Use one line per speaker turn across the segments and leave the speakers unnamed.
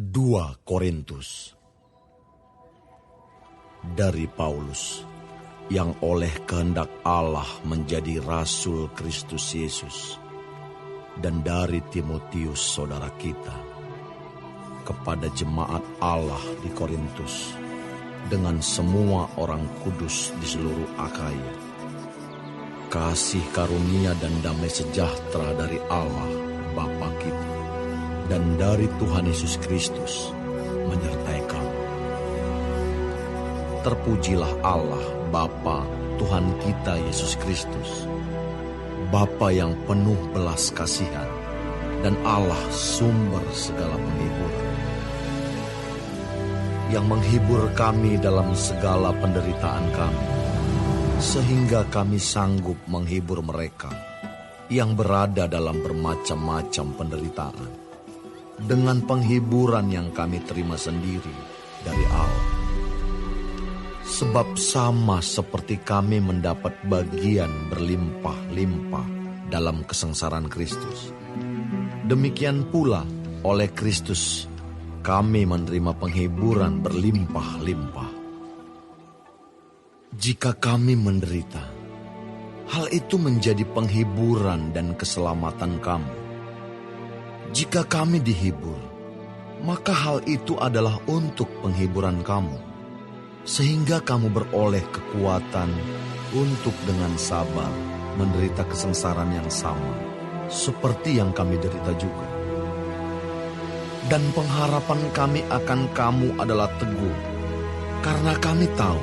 2 Korintus. Dari Paulus, yang oleh kehendak Allah menjadi rasul Kristus Yesus, dan dari Timotius saudara kita, kepada jemaat Allah di Korintus, dengan semua orang kudus di seluruh Akhaya. Kasih karunia dan damai sejahtera dari Allah Bapa kita dan dari Tuhan Yesus Kristus menyertai kamu. Terpujilah Allah Bapa Tuhan kita Yesus Kristus, Bapa yang penuh belas kasihan dan Allah sumber segala penghiburan, yang menghibur kami dalam segala penderitaan kami, sehingga kami sanggup menghibur mereka yang berada dalam bermacam-macam penderitaan, dengan penghiburan yang kami terima sendiri dari Allah. Sebab sama seperti kami mendapat bagian berlimpah-limpah dalam kesengsaraan Kristus, demikian pula oleh Kristus kami menerima penghiburan berlimpah-limpah. Jika kami menderita, hal itu menjadi penghiburan dan keselamatan kamu. Jika kami dihibur, maka hal itu adalah untuk penghiburan kamu, sehingga kamu beroleh kekuatan untuk dengan sabar menderita kesengsaraan yang sama, seperti yang kami derita juga. Dan pengharapan kami akan kamu adalah teguh, karena kami tahu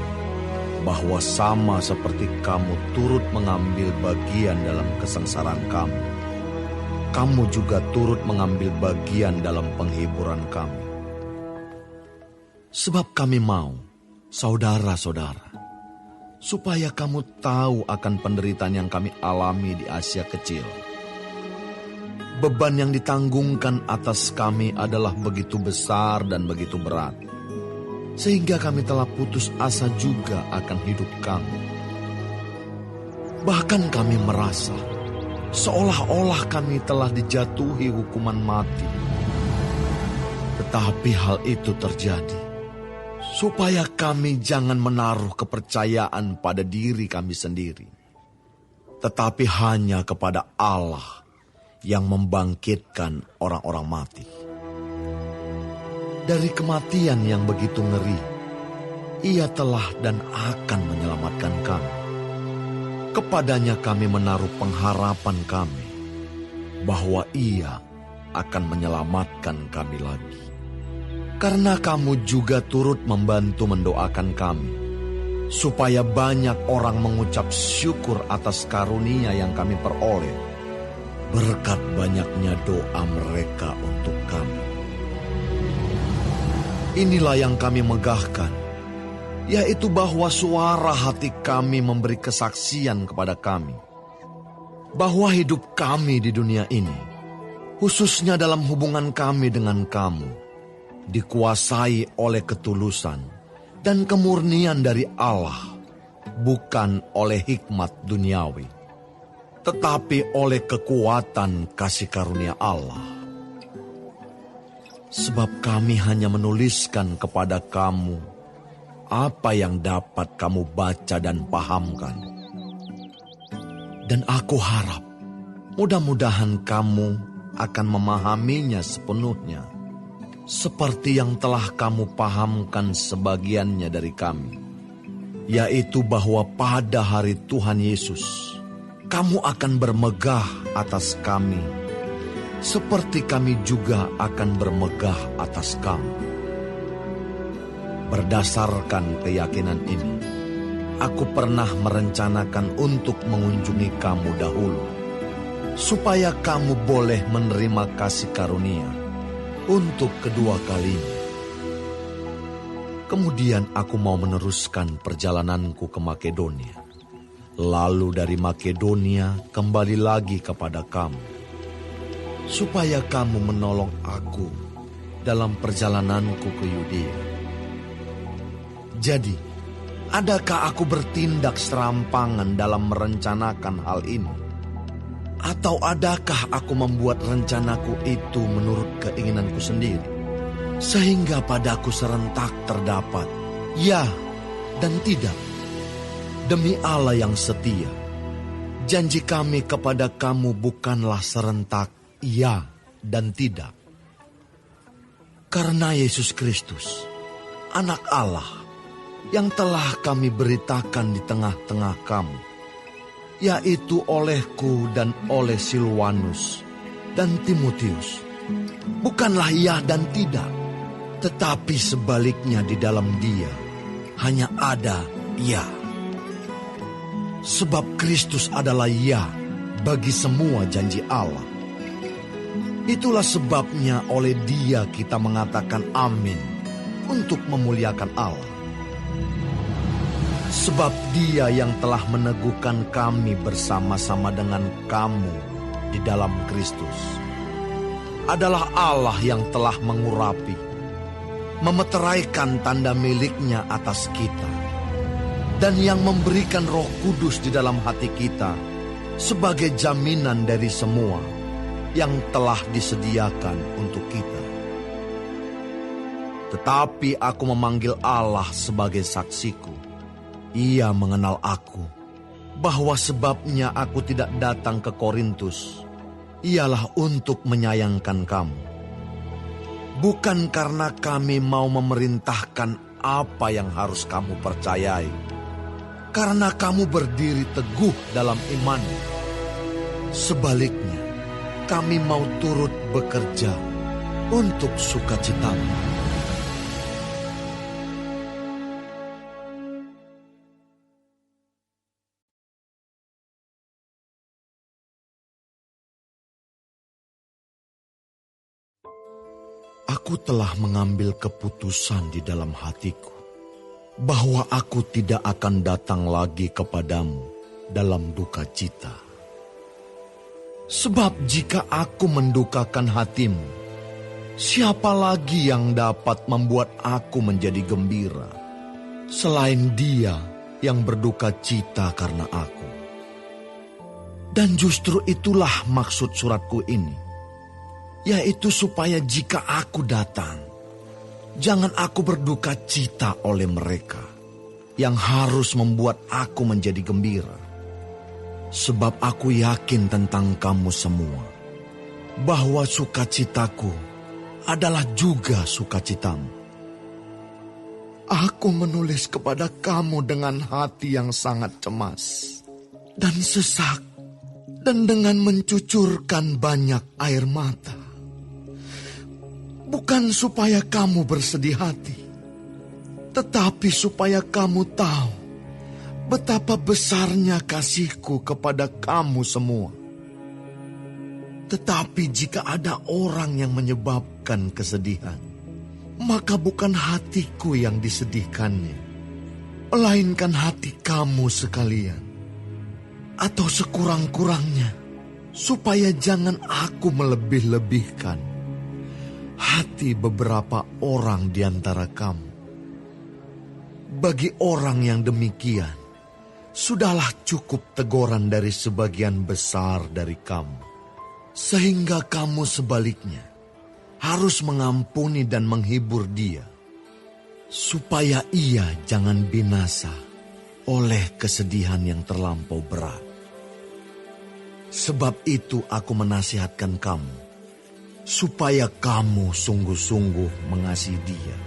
bahwa sama seperti kamu turut mengambil bagian dalam kesengsaraan kamu, kamu juga turut mengambil bagian dalam penghiburan kami. Sebab kami mau, saudara-saudara, supaya kamu tahu akan penderitaan yang kami alami di Asia Kecil. Beban yang ditanggungkan atas kami adalah begitu besar dan begitu berat, sehingga kami telah putus asa juga akan hidup kami. Bahkan kami merasa seolah-olah kami telah dijatuhi hukuman mati. Tetapi hal itu terjadi supaya kami jangan menaruh kepercayaan pada diri kami sendiri, tetapi hanya kepada Allah yang membangkitkan orang-orang mati. Dari kematian yang begitu ngeri, Ia telah dan akan menyelamatkan kami. Kepadanya kami menaruh pengharapan kami, bahwa Ia akan menyelamatkan kami lagi. Karena kamu juga turut membantu mendoakan kami, supaya banyak orang mengucap syukur atas karunia yang kami peroleh, berkat banyaknya doa mereka untuk kami. Inilah yang kami megahkan, yaitu bahwa suara hati kami memberi kesaksian kepada kami, bahwa hidup kami di dunia ini, khususnya dalam hubungan kami dengan kamu, dikuasai oleh ketulusan dan kemurnian dari Allah, bukan oleh hikmat duniawi, tetapi oleh kekuatan kasih karunia Allah. Sebab kami hanya menuliskan kepada kamu apa yang dapat kamu baca dan pahamkan. Dan aku harap mudah-mudahan kamu akan memahaminya sepenuhnya, seperti yang telah kamu pahamkan sebagiannya dari kami, yaitu bahwa pada hari Tuhan Yesus, kamu akan bermegah atas kami, seperti kami juga akan bermegah atas kamu. Berdasarkan keyakinan ini, aku pernah merencanakan untuk mengunjungi kamu dahulu, supaya kamu boleh menerima kasih karunia untuk kedua kalinya. Kemudian aku mau meneruskan perjalananku ke Makedonia, lalu dari Makedonia kembali lagi kepada kamu, supaya kamu menolong aku dalam perjalananku ke Yudea. Jadi, adakah aku bertindak serampangan dalam merencanakan hal ini? Atau adakah aku membuat rencanaku itu menurut keinginanku sendiri? sehingga padaku serentak terdapat ya dan tidak. Demi Allah yang setia, janji kami kepada kamu bukanlah serentak ya dan tidak. Karena Yesus Kristus, Anak Allah, yang telah kami beritakan di tengah-tengah kamu, yaitu olehku dan oleh Silwanus dan Timotius, bukanlah ya dan tidak, tetapi sebaliknya di dalam Dia hanya ada ya. Sebab Kristus adalah ya bagi semua janji Allah. Itulah sebabnya oleh Dia kita mengatakan amin untuk memuliakan Allah. Sebab Dia yang telah meneguhkan kami bersama-sama dengan kamu di dalam Kristus adalah Allah yang telah mengurapi, memeteraikan tanda miliknya atas kita, dan yang memberikan Roh Kudus di dalam hati kita sebagai jaminan dari semua yang telah disediakan untuk kita. Tetapi aku memanggil Allah sebagai saksiku. Ia mengenal aku, bahwa sebabnya aku tidak datang ke Korintus ialah untuk menyayangkan kamu. Bukan karena kami mau memerintahkan apa yang harus kamu percayai, karena kamu berdiri teguh dalam iman. Sebaliknya, kami mau turut bekerja untuk sukacitamu. Aku telah mengambil keputusan di dalam hatiku bahwa aku tidak akan datang lagi kepadamu dalam duka cita. Sebab jika aku mendukakan hatimu, siapa lagi yang dapat membuat aku menjadi gembira selain Dia yang berduka cita karena aku? Dan justru itulah maksud suratku ini, yaitu supaya jika aku datang, jangan aku berduka cita oleh mereka yang harus membuat aku menjadi gembira. Sebab aku yakin tentang kamu semua, bahwa sukacitaku adalah juga sukacitamu. Aku menulis kepada kamu dengan hati yang sangat cemas dan sesak, dan dengan mencucurkan banyak air mata. Bukan supaya kamu bersedih hati, tetapi supaya kamu tahu betapa besarnya kasihku kepada kamu semua. Tetapi jika ada orang yang menyebabkan kesedihan, maka bukan hatiku yang disedihkannya, melainkan hati kamu sekalian. Atau sekurang-kurangnya, supaya jangan aku melebih-lebihkan hati beberapa orang di antara kamu. Bagi orang yang demikian, sudahlah cukup teguran dari sebagian besar dari kamu, sehingga kamu sebaliknya harus mengampuni dan menghibur dia, supaya ia jangan binasa oleh kesedihan yang terlampau berat. Sebab itu aku menasihatkan kamu, supaya kamu sungguh-sungguh mengasihi dia.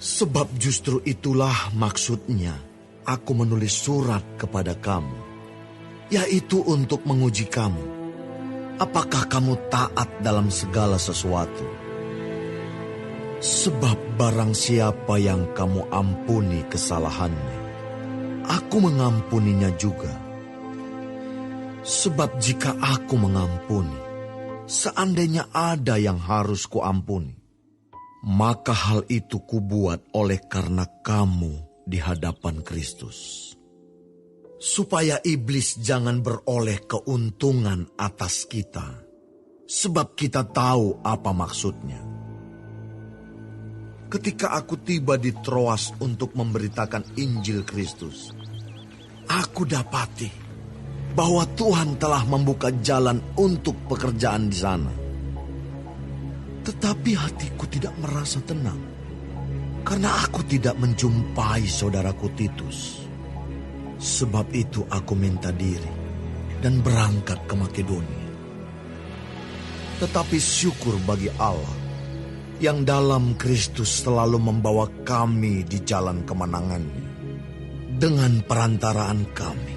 Sebab justru itulah maksudnya aku menulis surat kepada kamu, yaitu untuk menguji kamu, apakah kamu taat dalam segala sesuatu. Sebab barang siapa yang kamu ampuni kesalahannya, aku mengampuninya juga. Sebab jika aku mengampuni, seandainya ada yang harus kuampuni, maka hal itu kubuat oleh karena kamu di hadapan Kristus, supaya iblis jangan beroleh keuntungan atas kita, sebab kita tahu apa maksudnya. Ketika aku tiba di Troas untuk memberitakan Injil Kristus, aku dapati bahwa Tuhan telah membuka jalan untuk pekerjaan di sana. Tetapi hatiku tidak merasa tenang, karena aku tidak menjumpai saudaraku Titus. Sebab itu aku minta diri dan berangkat ke Makedonia. Tetapi syukur bagi Allah yang dalam Kristus selalu membawa kami di jalan kemenangannya. Dengan perantaraan kami,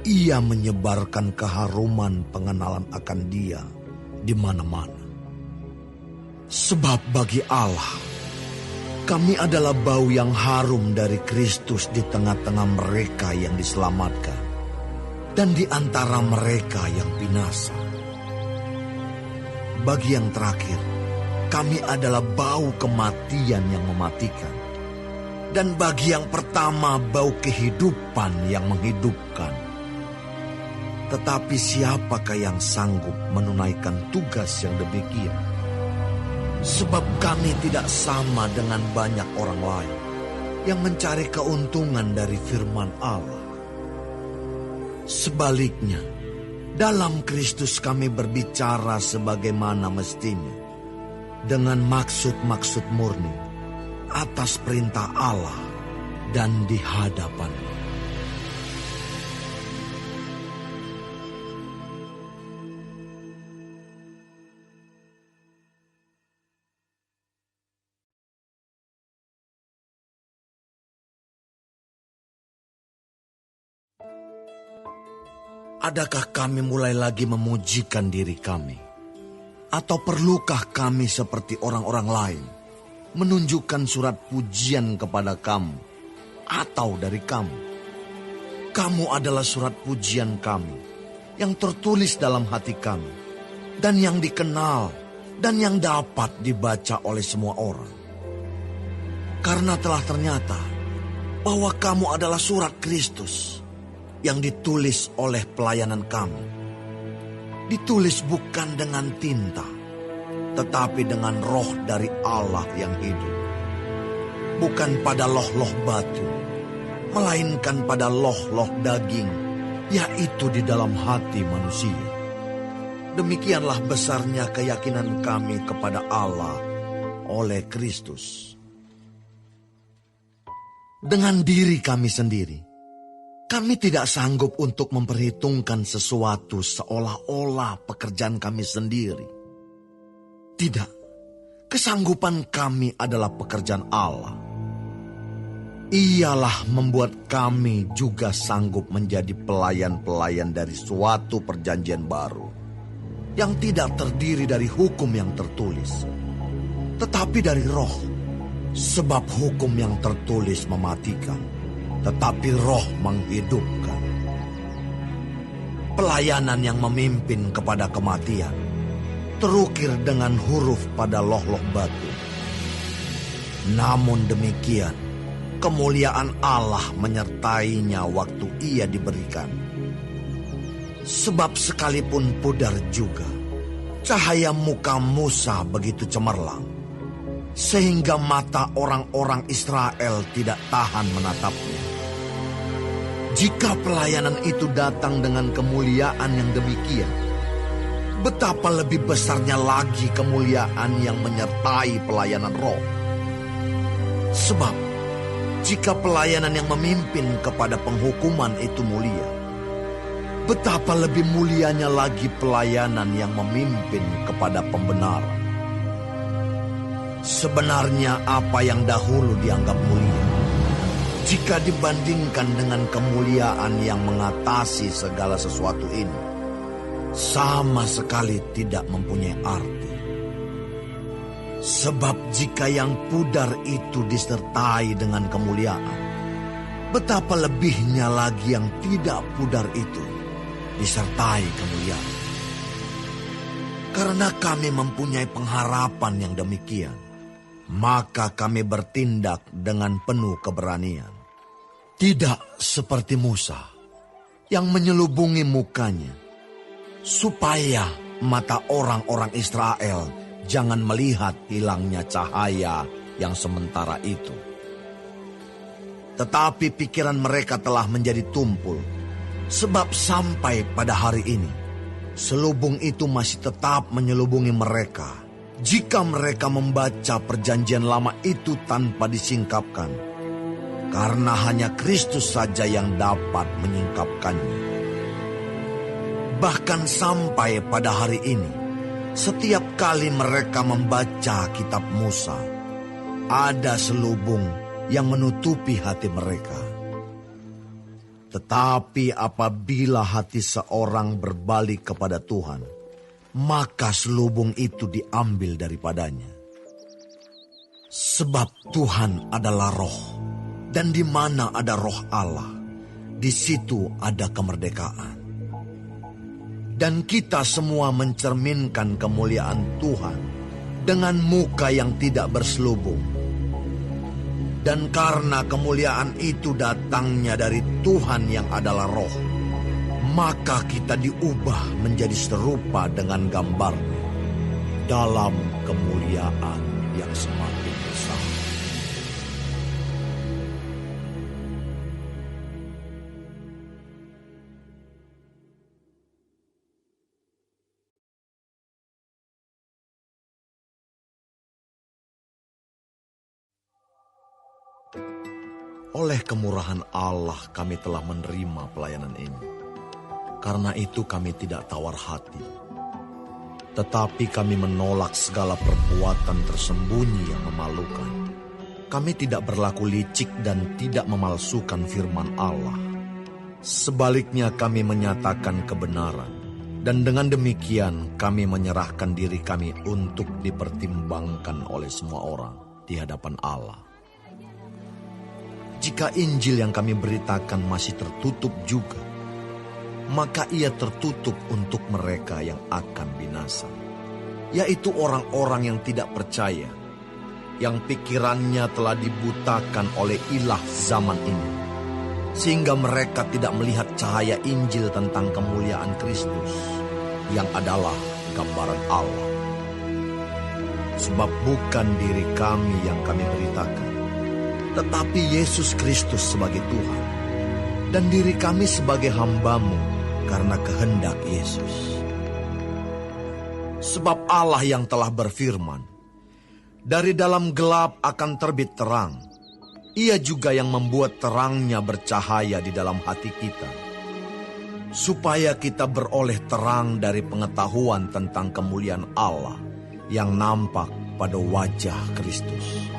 Ia menyebarkan keharuman pengenalan akan Dia di mana-mana. Sebab bagi Allah, kami adalah bau yang harum dari Kristus di tengah-tengah mereka yang diselamatkan dan di antara mereka yang binasa. Bagi yang terakhir, kami adalah bau kematian yang mematikan. Dan bagi yang pertama, bau kehidupan yang menghidupkan. Tetapi siapakah yang sanggup menunaikan tugas yang demikian? Sebab kami tidak sama dengan banyak orang lain yang mencari keuntungan dari firman Allah. Sebaliknya, dalam Kristus kami berbicara sebagaimana mestinya, dengan maksud-maksud murni, atas perintah Allah dan di hadapan-Nya. Adakah kami mulai lagi memujikan diri kami? Atau perlukah kami seperti orang-orang lain menunjukkan surat pujian kepada kamu atau dari kamu? Kamu adalah surat pujian kami yang tertulis dalam hati kami dan yang dikenal dan yang dapat dibaca oleh semua orang. Karena telah ternyata bahwa kamu adalah surat Kristus yang ditulis oleh pelayanan kami. Ditulis bukan dengan tinta, tetapi dengan roh dari Allah yang hidup. Bukan pada loh-loh batu, melainkan pada loh-loh daging, yaitu di dalam hati manusia. Demikianlah besarnya keyakinan kami kepada Allah oleh Kristus. Dengan diri kami sendiri, kami tidak sanggup untuk memperhitungkan sesuatu seolah-olah pekerjaan kami sendiri. Tidak, kesanggupan kami adalah pekerjaan Allah. Ialah membuat kami juga sanggup menjadi pelayan-pelayan dari suatu perjanjian baru, yang tidak terdiri dari hukum yang tertulis, tetapi dari roh. Sebab hukum yang tertulis mematikan, tetapi roh menghidupkan. Pelayanan yang memimpin kepada kematian terukir dengan huruf pada loh-loh batu. Namun demikian, kemuliaan Allah menyertainya waktu ia diberikan. Sebab sekalipun pudar juga, cahaya muka Musa begitu cemerlang, sehingga mata orang-orang Israel tidak tahan menatapnya. Jika pelayanan itu datang dengan kemuliaan yang demikian, betapa lebih besarnya lagi kemuliaan yang menyertai pelayanan roh. Sebab, jika pelayanan yang memimpin kepada penghukuman itu mulia, betapa lebih mulianya lagi pelayanan yang memimpin kepada pembenaran. Sebenarnya apa yang dahulu dianggap mulia, jika dibandingkan dengan kemuliaan yang mengatasi segala sesuatu ini, sama sekali tidak mempunyai arti. Sebab jika yang pudar itu disertai dengan kemuliaan, betapa lebihnya lagi yang tidak pudar itu disertai kemuliaan. Karena kami mempunyai pengharapan yang demikian, maka kami bertindak dengan penuh keberanian. Tidak seperti Musa yang menyelubungi mukanya, supaya mata orang-orang Israel jangan melihat hilangnya cahaya yang sementara itu. Tetapi pikiran mereka telah menjadi tumpul, sebab sampai pada hari ini, selubung itu masih tetap menyelubungi mereka Jika mereka membaca perjanjian lama itu tanpa disingkapkan, karena hanya Kristus saja yang dapat menyingkapkannya. Bahkan sampai pada hari ini, setiap kali mereka membaca kitab Musa, ada selubung yang menutupi hati mereka. Tetapi apabila hati seorang berbalik kepada Tuhan, maka selubung itu diambil daripadanya. Sebab Tuhan adalah Roh, dan di mana ada Roh Allah, di situ ada kemerdekaan. Dan kita semua mencerminkan kemuliaan Tuhan dengan muka yang tidak berselubung. Dan karena kemuliaan itu datangnya dari Tuhan yang adalah Roh, maka kita diubah menjadi serupa dengan gambar-Nya dalam kemuliaan yang semakin besar. Oleh kemurahan Allah kami telah menerima pelayanan ini. Karena itu kami tidak tawar hati. Tetapi kami menolak segala perbuatan tersembunyi yang memalukan. Kami tidak berlaku licik dan tidak memalsukan firman Allah. Sebaliknya kami menyatakan kebenaran. Dan dengan demikian kami menyerahkan diri kami untuk dipertimbangkan oleh semua orang di hadapan Allah. Jika Injil yang kami beritakan masih tertutup juga, maka ia tertutup untuk mereka yang akan binasa, yaitu orang-orang yang tidak percaya, yang pikirannya telah dibutakan oleh ilah zaman ini, sehingga mereka tidak melihat cahaya Injil tentang kemuliaan Kristus, yang adalah gambaran Allah. Sebab bukan diri kami yang kami beritakan, tetapi Yesus Kristus sebagai Tuhan, dan diri kami sebagai hamba-Mu karena kehendak Yesus. Sebab Allah yang telah berfirman, dari dalam gelap akan terbit terang, Ia juga yang membuat terangnya bercahaya di dalam hati kita, supaya kita beroleh terang dari pengetahuan tentang kemuliaan Allah yang nampak pada wajah Kristus.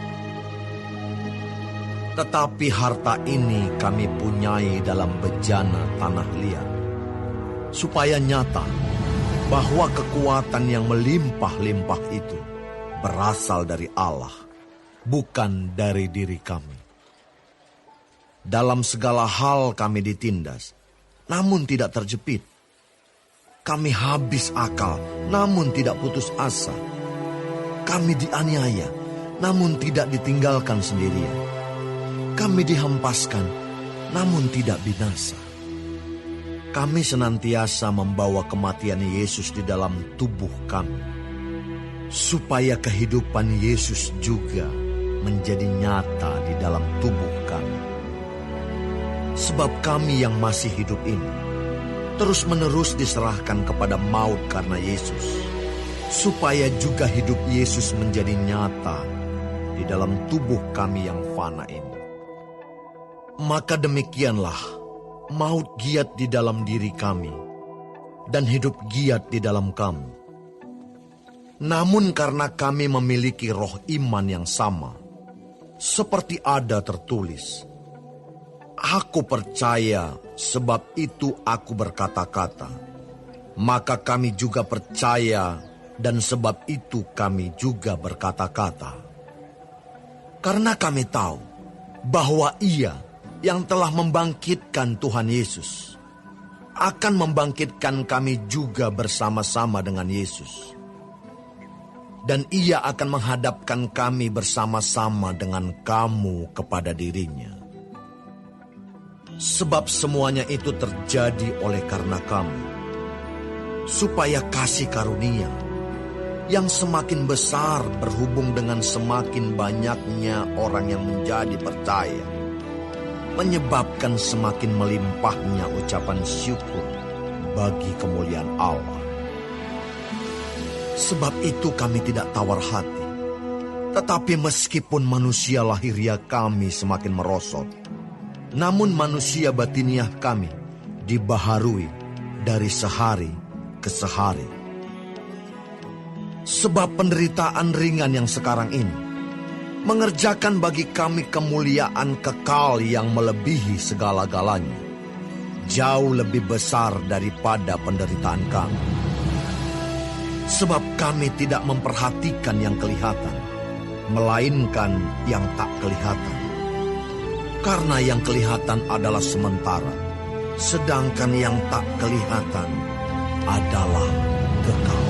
Tetapi harta ini kami punyai dalam bejana tanah liat, supaya nyata bahwa kekuatan yang melimpah-limpah itu berasal dari Allah, bukan dari diri kami. Dalam segala hal kami ditindas, namun tidak terjepit. Kami habis akal, namun tidak putus asa. Kami dianiaya, namun tidak ditinggalkan sendirian. Kami dihempaskan, namun tidak binasa. Kami senantiasa membawa kematian Yesus di dalam tubuh kami, supaya kehidupan Yesus juga menjadi nyata di dalam tubuh kami. Sebab kami yang masih hidup ini, terus-menerus diserahkan kepada maut karena Yesus, supaya juga hidup Yesus menjadi nyata di dalam tubuh kami yang fana ini. Maka demikianlah, maut giat di dalam diri kami, dan hidup giat di dalam kamu. Namun karena kami memiliki roh iman yang sama, seperti ada tertulis, aku percaya, sebab itu aku berkata-kata. Maka kami juga percaya, dan sebab itu kami juga berkata-kata. Karena kami tahu bahwa Ia yang telah membangkitkan Tuhan Yesus akan membangkitkan kami juga bersama-sama dengan Yesus. Dan Ia akan menghadapkan kami bersama-sama dengan kamu kepada diri-Nya. Sebab semuanya itu terjadi oleh karena kami, supaya kasih karunia yang semakin besar berhubung dengan semakin banyaknya orang yang menjadi percaya, menyebabkan semakin melimpahnya ucapan syukur bagi kemuliaan Allah. Sebab itu kami tidak tawar hati. Tetapi meskipun manusia lahiriah kami semakin merosot, namun manusia batiniah kami dibaharui dari sehari ke sehari. Sebab penderitaan ringan yang sekarang ini mengerjakan bagi kami kemuliaan kekal yang melebihi segala-galanya, jauh lebih besar daripada penderitaan kami. Sebab kami tidak memperhatikan yang kelihatan, melainkan yang tak kelihatan. Karena yang kelihatan adalah sementara, sedangkan yang tak kelihatan adalah kekal.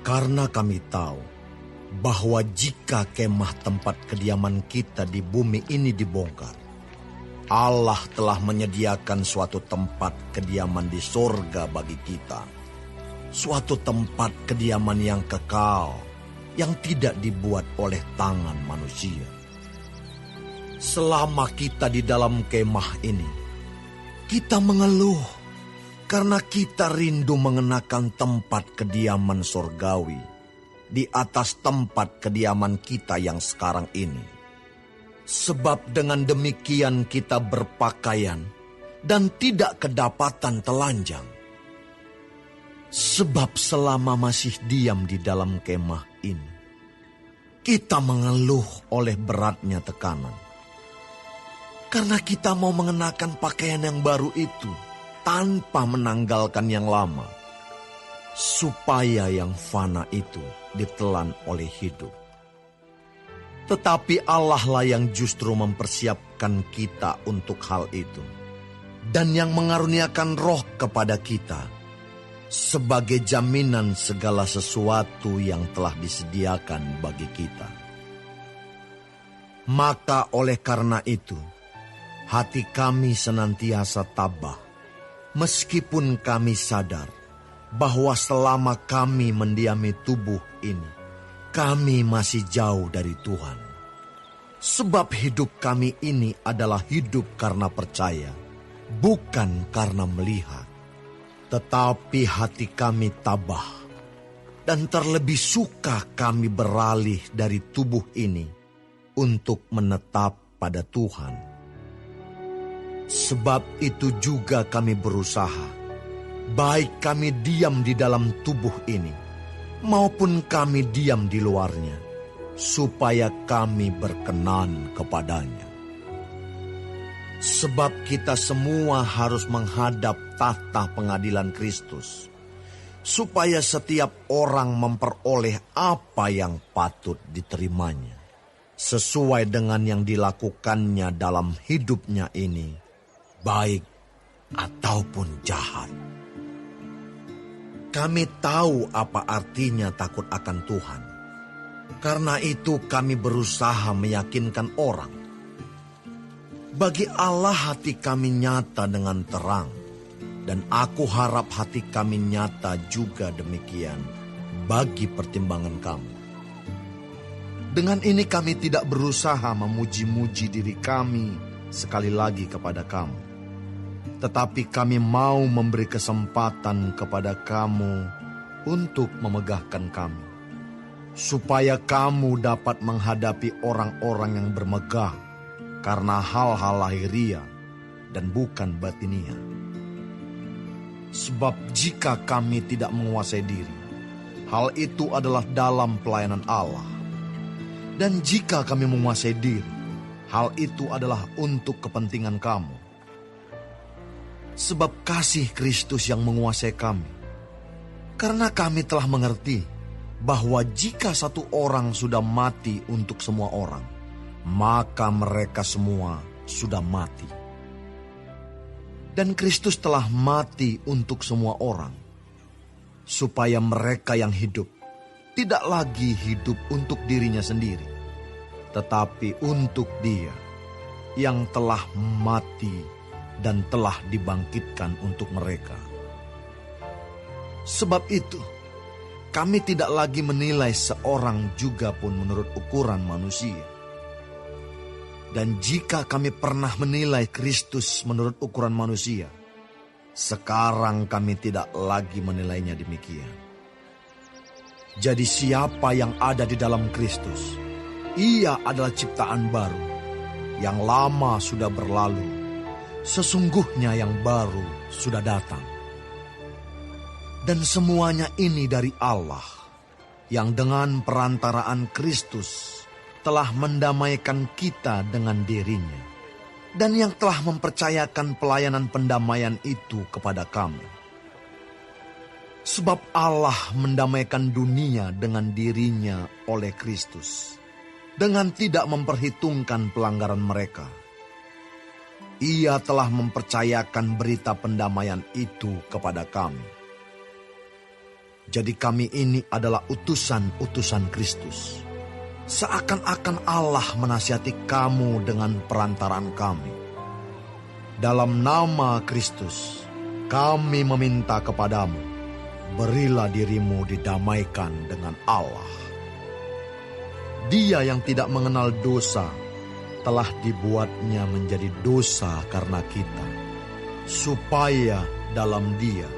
Karena kami tahu bahwa jika kemah tempat kediaman kita di bumi ini dibongkar, Allah telah menyediakan suatu tempat kediaman di sorga bagi kita. Suatu tempat kediaman yang kekal, yang tidak dibuat oleh tangan manusia. Selama kita di dalam kemah ini, kita mengeluh karena kita rindu mengenakan tempat kediaman sorgawi di atas tempat kediaman kita yang sekarang ini. Sebab dengan demikian kita berpakaian dan tidak kedapatan telanjang. Sebab selama masih diam di dalam kemah ini, kita mengeluh oleh beratnya tekanan. Karena kita mau mengenakan pakaian yang baru itu tanpa menanggalkan yang lama, supaya yang fana itu ditelan oleh hidup. Tetapi Allah lah yang justru mempersiapkan kita untuk hal itu, dan yang mengaruniakan roh kepada kita sebagai jaminan segala sesuatu yang telah disediakan bagi kita. Maka oleh karena itu, hati kami senantiasa tabah, meskipun kami sadar bahwa selama kami mendiami tubuh ini, kami masih jauh dari Tuhan. Sebab hidup kami ini adalah hidup karena percaya, bukan karena melihat. Tetapi hati kami tabah, dan terlebih suka kami beralih dari tubuh ini untuk menetap pada Tuhan. Sebab itu juga kami berusaha, baik kami diam di dalam tubuh ini, maupun kami diam di luarnya, supaya kami berkenan kepadanya. Sebab kita semua harus menghadap tahta pengadilan Kristus, supaya setiap orang memperoleh apa yang patut diterimanya, sesuai dengan yang dilakukannya dalam hidupnya ini, baik ataupun jahat. Kami tahu apa artinya takut akan Tuhan. Karena itu kami berusaha meyakinkan orang. Bagi Allah hati kami nyata dengan terang, dan aku harap hati kami nyata juga demikian bagi pertimbangan kamu. Dengan ini kami tidak berusaha memuji-muji diri kami sekali lagi kepada kamu. Tetapi kami mau memberi kesempatan kepada kamu untuk memegahkan kami, supaya kamu dapat menghadapi orang-orang yang bermegah karena hal-hal lahiriah dan bukan batiniah. Sebab jika kami tidak menguasai diri, hal itu adalah dalam pelayanan Allah. Dan jika kami menguasai diri, hal itu adalah untuk kepentingan kamu. Sebab kasih Kristus yang menguasai kami. Karena kami telah mengerti bahwa jika satu orang sudah mati untuk semua orang, maka mereka semua sudah mati. Dan Kristus telah mati untuk semua orang, supaya mereka yang hidup tidak lagi hidup untuk dirinya sendiri, tetapi untuk Dia yang telah mati dan telah dibangkitkan untuk mereka. Sebab itu, kami tidak lagi menilai seorang juga pun menurut ukuran manusia. Dan jika kami pernah menilai Kristus menurut ukuran manusia, sekarang kami tidak lagi menilainya demikian. Jadi siapa yang ada di dalam Kristus, ia adalah ciptaan baru. Yang lama sudah berlalu, sesungguhnya yang baru sudah datang. Dan semuanya ini dari Allah, yang dengan perantaraan Kristus telah mendamaikan kita dengan dirinya, dan yang telah mempercayakan pelayanan pendamaian itu kepada kami. Sebab Allah mendamaikan dunia dengan dirinya oleh Kristus, dengan tidak memperhitungkan pelanggaran mereka. Ia telah mempercayakan berita pendamaian itu kepada kami. Jadi kami ini adalah utusan-utusan Kristus. Seakan-akan Allah menasihati kamu dengan perantaraan kami. Dalam nama Kristus, kami meminta kepadamu, berilah dirimu didamaikan dengan Allah. Dia yang tidak mengenal dosa, telah dibuatnya menjadi dosa karena kita, supaya dalam Dia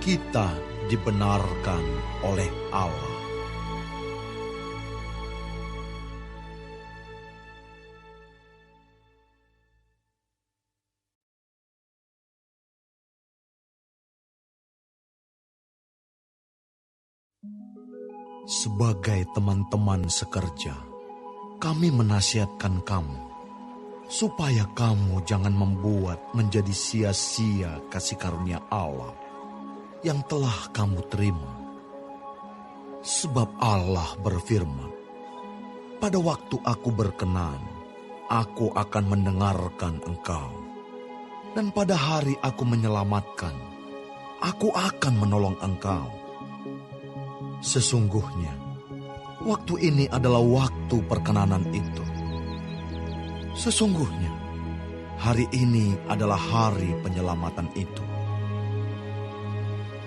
kita dibenarkan oleh Allah. Sebagai teman-teman sekerja, kami menasihatkan kamu, supaya kamu jangan membuat menjadi sia-sia kasih karunia Allah yang telah kamu terima. Sebab Allah berfirman, pada waktu aku berkenan, aku akan mendengarkan engkau. Dan pada hari aku menyelamatkan, aku akan menolong engkau. Sesungguhnya, waktu ini adalah waktu perkenanan itu. Sesungguhnya, hari ini adalah hari penyelamatan itu.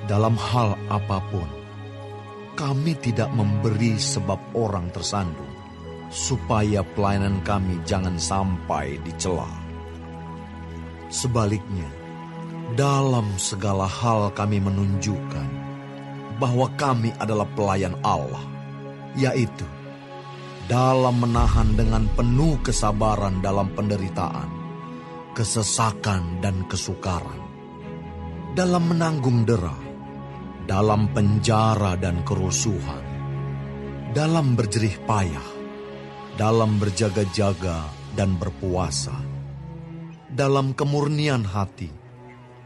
Dalam hal apapun, kami tidak memberi sebab orang tersandung, supaya pelayanan kami jangan sampai dicela. Sebaliknya, dalam segala hal kami menunjukkan bahwa kami adalah pelayan Allah, yaitu dalam menahan dengan penuh kesabaran dalam penderitaan, kesesakan dan kesukaran, dalam menanggung dera, dalam penjara dan kerusuhan, dalam berjerih payah, dalam berjaga-jaga dan berpuasa, dalam kemurnian hati,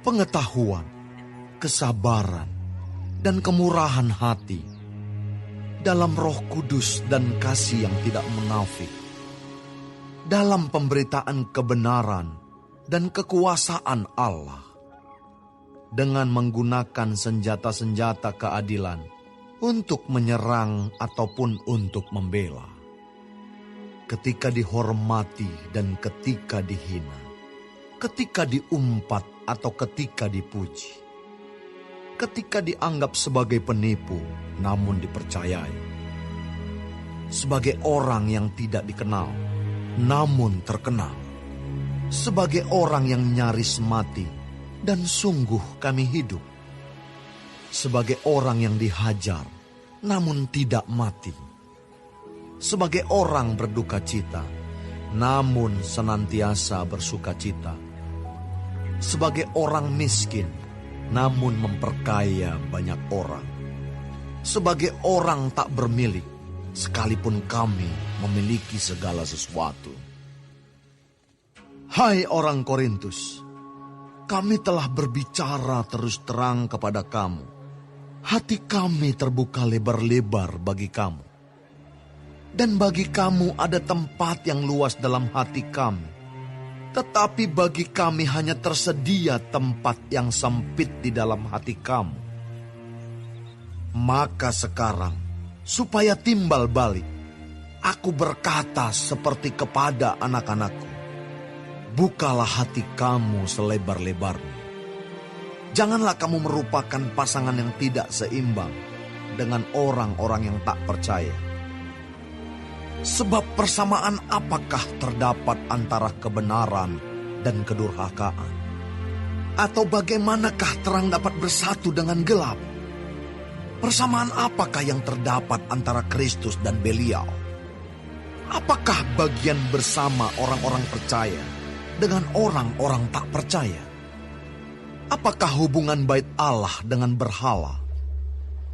pengetahuan, kesabaran, dan kemurahan hati, dalam Roh Kudus dan kasih yang tidak munafik, dalam pemberitaan kebenaran dan kekuasaan Allah, dengan menggunakan senjata-senjata keadilan untuk menyerang ataupun untuk membela, ketika dihormati dan ketika dihina, ketika diumpat atau ketika dipuji, ketika dianggap sebagai penipu namun dipercayai, sebagai orang yang tidak dikenal namun terkenal, sebagai orang yang nyaris mati dan sungguh kami hidup, sebagai orang yang dihajar namun tidak mati, sebagai orang berduka cita namun senantiasa bersuka cita, sebagai orang miskin namun memperkaya banyak orang, sebagai orang tak bermilik sekalipun kami memiliki segala sesuatu. Hai orang Korintus, kami telah berbicara terus terang kepada kamu. Hati kami terbuka lebar-lebar bagi kamu. Dan bagi kamu ada tempat yang luas dalam hati kami. Tetapi bagi kami hanya tersedia tempat yang sempit di dalam hati kamu. Maka sekarang, supaya timbal balik, aku berkata seperti kepada anak-anakku, bukalah hati kamu selebar-lebarnya. Janganlah kamu merupakan pasangan yang tidak seimbang dengan orang-orang yang tak percaya. Sebab persamaan apakah terdapat antara kebenaran dan kedurhakaan? Atau bagaimanakah terang dapat bersatu dengan gelap? Persamaan apakah yang terdapat antara Kristus dan Belial? Apakah bagian bersama orang-orang percaya dengan orang-orang tak percaya? Apakah hubungan bait Allah dengan berhala?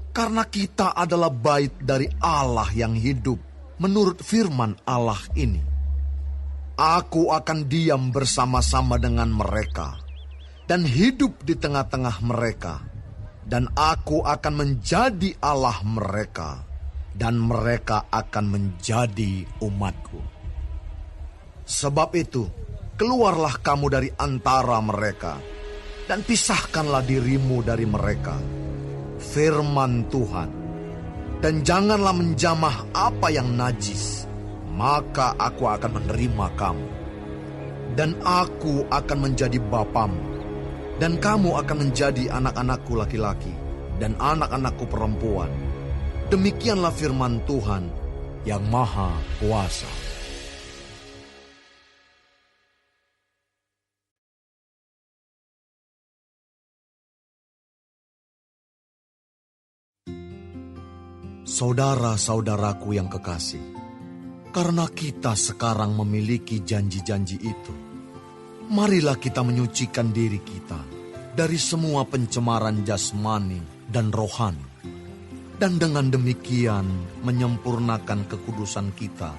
Karena kita adalah bait dari Allah yang hidup menurut firman Allah ini. Aku akan diam bersama-sama dengan mereka dan hidup di tengah-tengah mereka. Dan aku akan menjadi Allah mereka dan mereka akan menjadi umatku. Sebab itu, keluarlah kamu dari antara mereka dan pisahkanlah dirimu dari mereka. Firman Tuhan. Dan janganlah menjamah apa yang najis, maka aku akan menerima kamu. Dan aku akan menjadi bapamu, dan kamu akan menjadi anak-anakku laki-laki dan anak-anakku perempuan. Demikianlah firman Tuhan yang Maha Kuasa. Saudara-saudaraku yang kekasih, karena kita sekarang memiliki janji-janji itu, marilah kita menyucikan diri kita dari semua pencemaran jasmani dan rohani, dan dengan demikian menyempurnakan kekudusan kita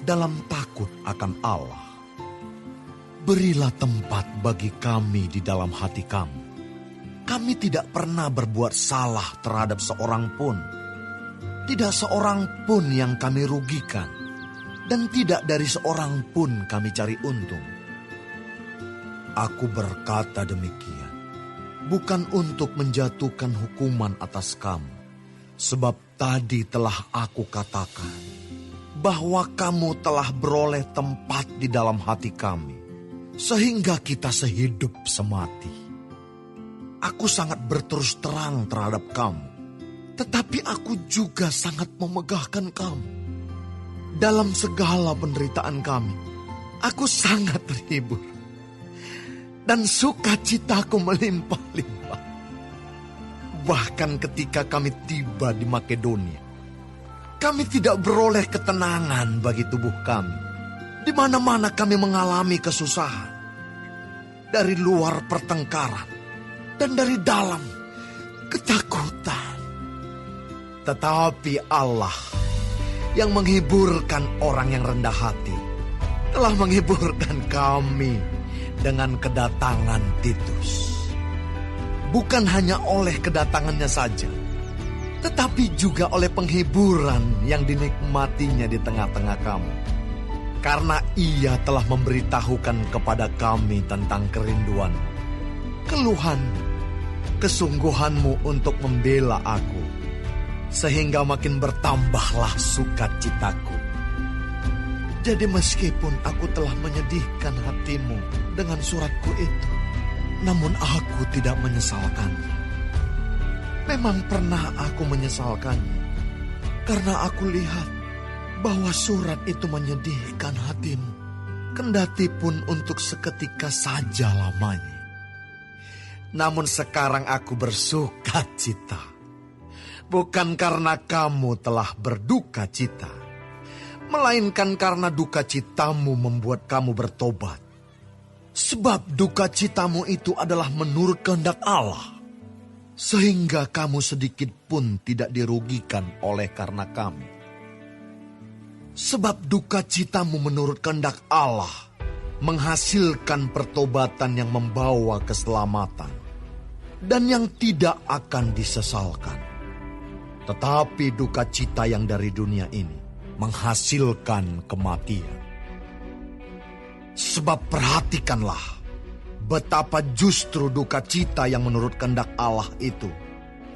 dalam takut akan Allah. Berilah tempat bagi kami di dalam hati kamu. Kami tidak pernah berbuat salah terhadap seorang pun. Tidak seorang pun yang kami rugikan, dan tidak dari seorang pun kami cari untung. Aku berkata demikian, bukan untuk menjatuhkan hukuman atas kamu, sebab tadi telah aku katakan, bahwa kamu telah beroleh tempat di dalam hati kami, sehingga kita sehidup semati. Aku sangat berterus terang terhadap kamu, tetapi aku juga sangat memegahkan kamu. Dalam segala penderitaan kami, aku sangat terhibur. Dan sukacitaku melimpah-limpah. Bahkan ketika kami tiba di Makedonia, kami tidak beroleh ketenangan bagi tubuh kami. Di mana-mana kami mengalami kesusahan. Dari luar pertengkaran, dan dari dalam ketakutan. Tetapi Allah yang menghiburkan orang yang rendah hati telah menghiburkan kami dengan kedatangan Titus. Bukan hanya oleh kedatangannya saja, tetapi juga oleh penghiburan yang dinikmatinya di tengah-tengah kamu. Karena ia telah memberitahukan kepada kami tentang kerinduan, keluhan, kesungguhanmu untuk membela aku, sehingga makin bertambahlah sukacitaku. Jadi meskipun aku telah menyedihkan hatimu dengan suratku itu, namun aku tidak menyesalkannya. Memang pernah aku menyesalkannya, karena aku lihat bahwa surat itu menyedihkan hatimu, kendati pun untuk seketika saja lamanya. Namun sekarang aku bersukacita, bukan karena kamu telah berduka cita, melainkan karena duka citamu membuat kamu bertobat. Sebab duka citamu itu adalah menurut kehendak Allah, sehingga kamu sedikit pun tidak dirugikan oleh karena kami. Sebab duka citamu menurut kehendak Allah menghasilkan pertobatan yang membawa keselamatan dan yang tidak akan disesalkan. Tetapi duka cita yang dari dunia ini menghasilkan kematian. Sebab perhatikanlah betapa justru duka cita yang menurut kehendak Allah itu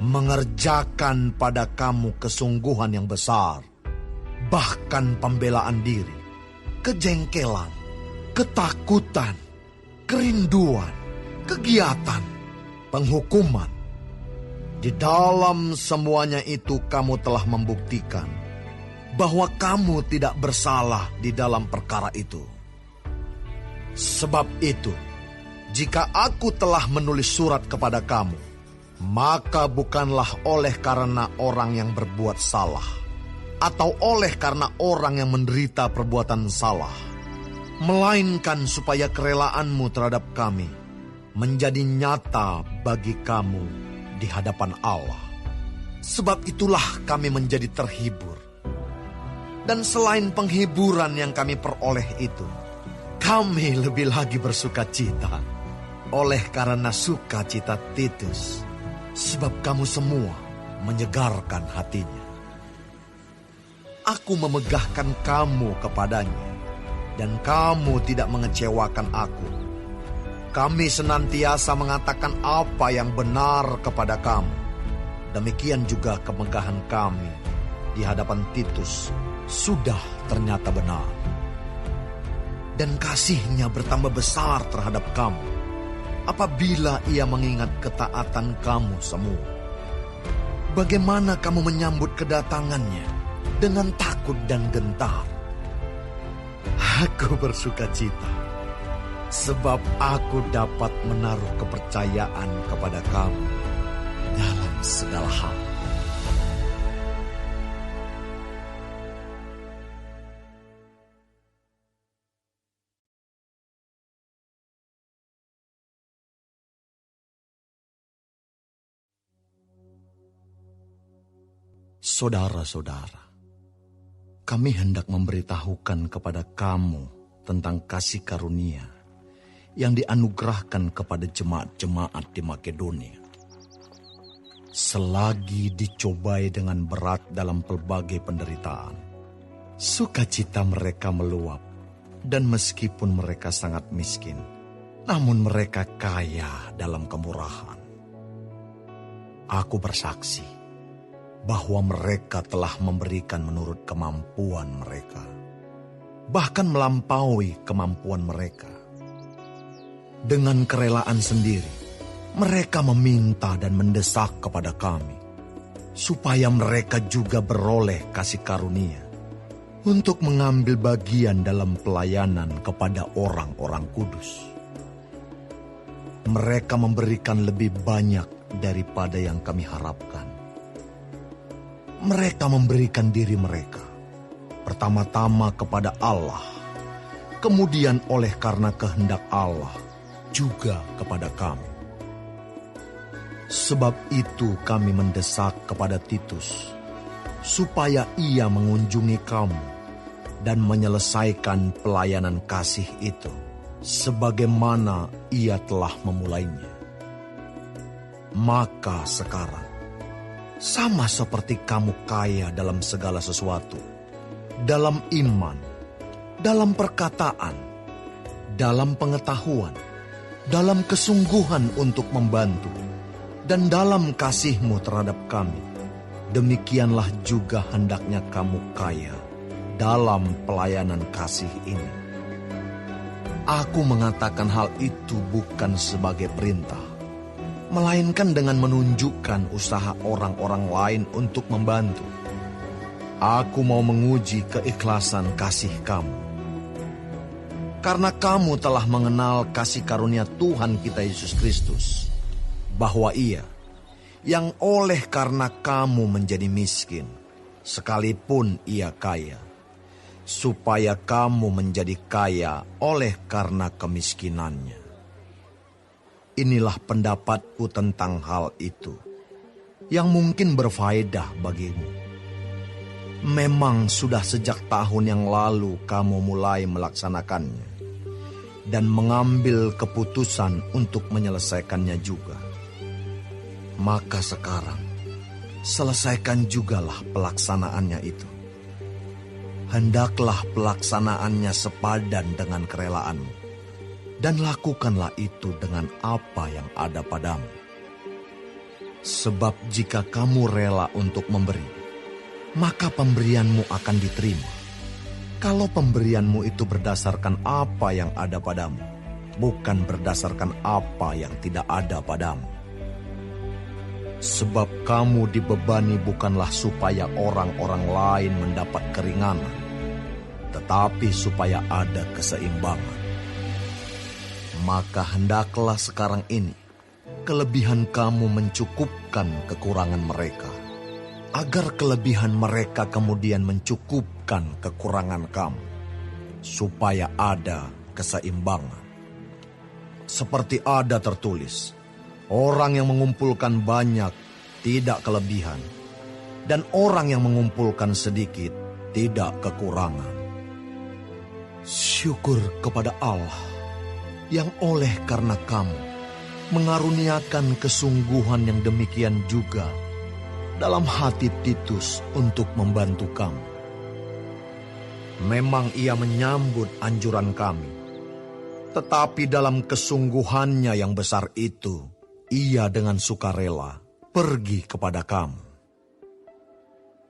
mengerjakan pada kamu kesungguhan yang besar, bahkan pembelaan diri, kejengkelan, ketakutan, kerinduan, kegiatan, penghukuman. Di dalam semuanya itu kamu telah membuktikan bahwa kamu tidak bersalah di dalam perkara itu. Sebab itu, jika aku telah menulis surat kepada kamu, maka bukanlah oleh karena orang yang berbuat salah, atau oleh karena orang yang menderita perbuatan salah, melainkan supaya kerelaanmu terhadap kami menjadi nyata bagi kamu di hadapan Allah. Sebab itulah kami menjadi terhibur. Dan selain penghiburan yang kami peroleh itu, kami lebih lagi bersuka cita oleh karena sukacita Titus, sebab kamu semua menyegarkan hatinya. Aku memegahkan kamu kepadanya, dan kamu tidak mengecewakan aku. Kami senantiasa mengatakan apa yang benar kepada kamu. Demikian juga kemegahan kami di hadapan Titus sudah ternyata benar. Dan kasihnya bertambah besar terhadap kamu apabila ia mengingat ketaatan kamu semua. Bagaimana kamu menyambut kedatangannya dengan takut dan gentar. Aku bersuka cita sebab aku dapat menaruh kepercayaan kepada kamu dalam segala hal. Saudara-saudara, kami hendak memberitahukan kepada kamu tentang kasih karunia yang dianugerahkan kepada jemaat-jemaat di Makedonia. Selagi dicobai dengan berat dalam pelbagai penderitaan, sukacita mereka meluap, dan meskipun mereka sangat miskin, namun mereka kaya dalam kemurahan. Aku bersaksi bahwa mereka telah memberikan menurut kemampuan mereka, bahkan melampaui kemampuan mereka. Dengan kerelaan sendiri, mereka meminta dan mendesak kepada kami, supaya mereka juga beroleh kasih karunia untuk mengambil bagian dalam pelayanan kepada orang-orang kudus. Mereka memberikan lebih banyak daripada yang kami harapkan. Mereka memberikan diri mereka, pertama-tama kepada Allah, kemudian oleh karena kehendak Allah, juga kepada kami. Sebab itu kami mendesak kepada Titus, supaya ia mengunjungi kamu dan menyelesaikan pelayanan kasih itu, sebagaimana ia telah memulainya. Maka sekarang, sama seperti kamu kaya dalam segala sesuatu, dalam iman, dalam perkataan, dalam pengetahuan, dalam kesungguhan untuk membantu, dan dalam kasihmu terhadap kami, demikianlah juga hendaknya kamu kaya dalam pelayanan kasih ini. Aku mengatakan hal itu bukan sebagai perintah, melainkan dengan menunjukkan usaha orang-orang lain untuk membantu. Aku mau menguji keikhlasan kasih kamu. Karena kamu telah mengenal kasih karunia Tuhan kita Yesus Kristus, bahwa Ia, yang oleh karena kamu menjadi miskin, sekalipun Ia kaya, supaya kamu menjadi kaya oleh karena kemiskinannya. Inilah pendapatku tentang hal itu, yang mungkin berfaedah bagimu. Memang sudah sejak tahun yang lalu kamu mulai melaksanakannya, dan mengambil keputusan untuk menyelesaikannya juga. Maka sekarang, selesaikan jugalah pelaksanaannya itu. Hendaklah pelaksanaannya sepadan dengan kerelaanmu, dan lakukanlah itu dengan apa yang ada padamu. Sebab jika kamu rela untuk memberi, maka pemberianmu akan diterima. Kalau pemberianmu itu berdasarkan apa yang ada padamu, bukan berdasarkan apa yang tidak ada padamu. Sebab kamu dibebani bukanlah supaya orang-orang lain mendapat keringanan, tetapi supaya ada keseimbangan. Maka hendaklah sekarang ini kelebihan kamu mencukupkan kekurangan mereka, agar kelebihan mereka kemudian mencukupkan kekurangan kamu, supaya ada keseimbangan. Seperti ada tertulis, orang yang mengumpulkan banyak tidak kelebihan, dan orang yang mengumpulkan sedikit tidak kekurangan. Syukur kepada Allah yang oleh karena kamu mengaruniakan kesungguhan yang demikian juga dalam hati Titus untuk membantu kamu. Memang ia menyambut anjuran kami, tetapi dalam kesungguhannya yang besar itu, ia dengan sukarela pergi kepada kamu.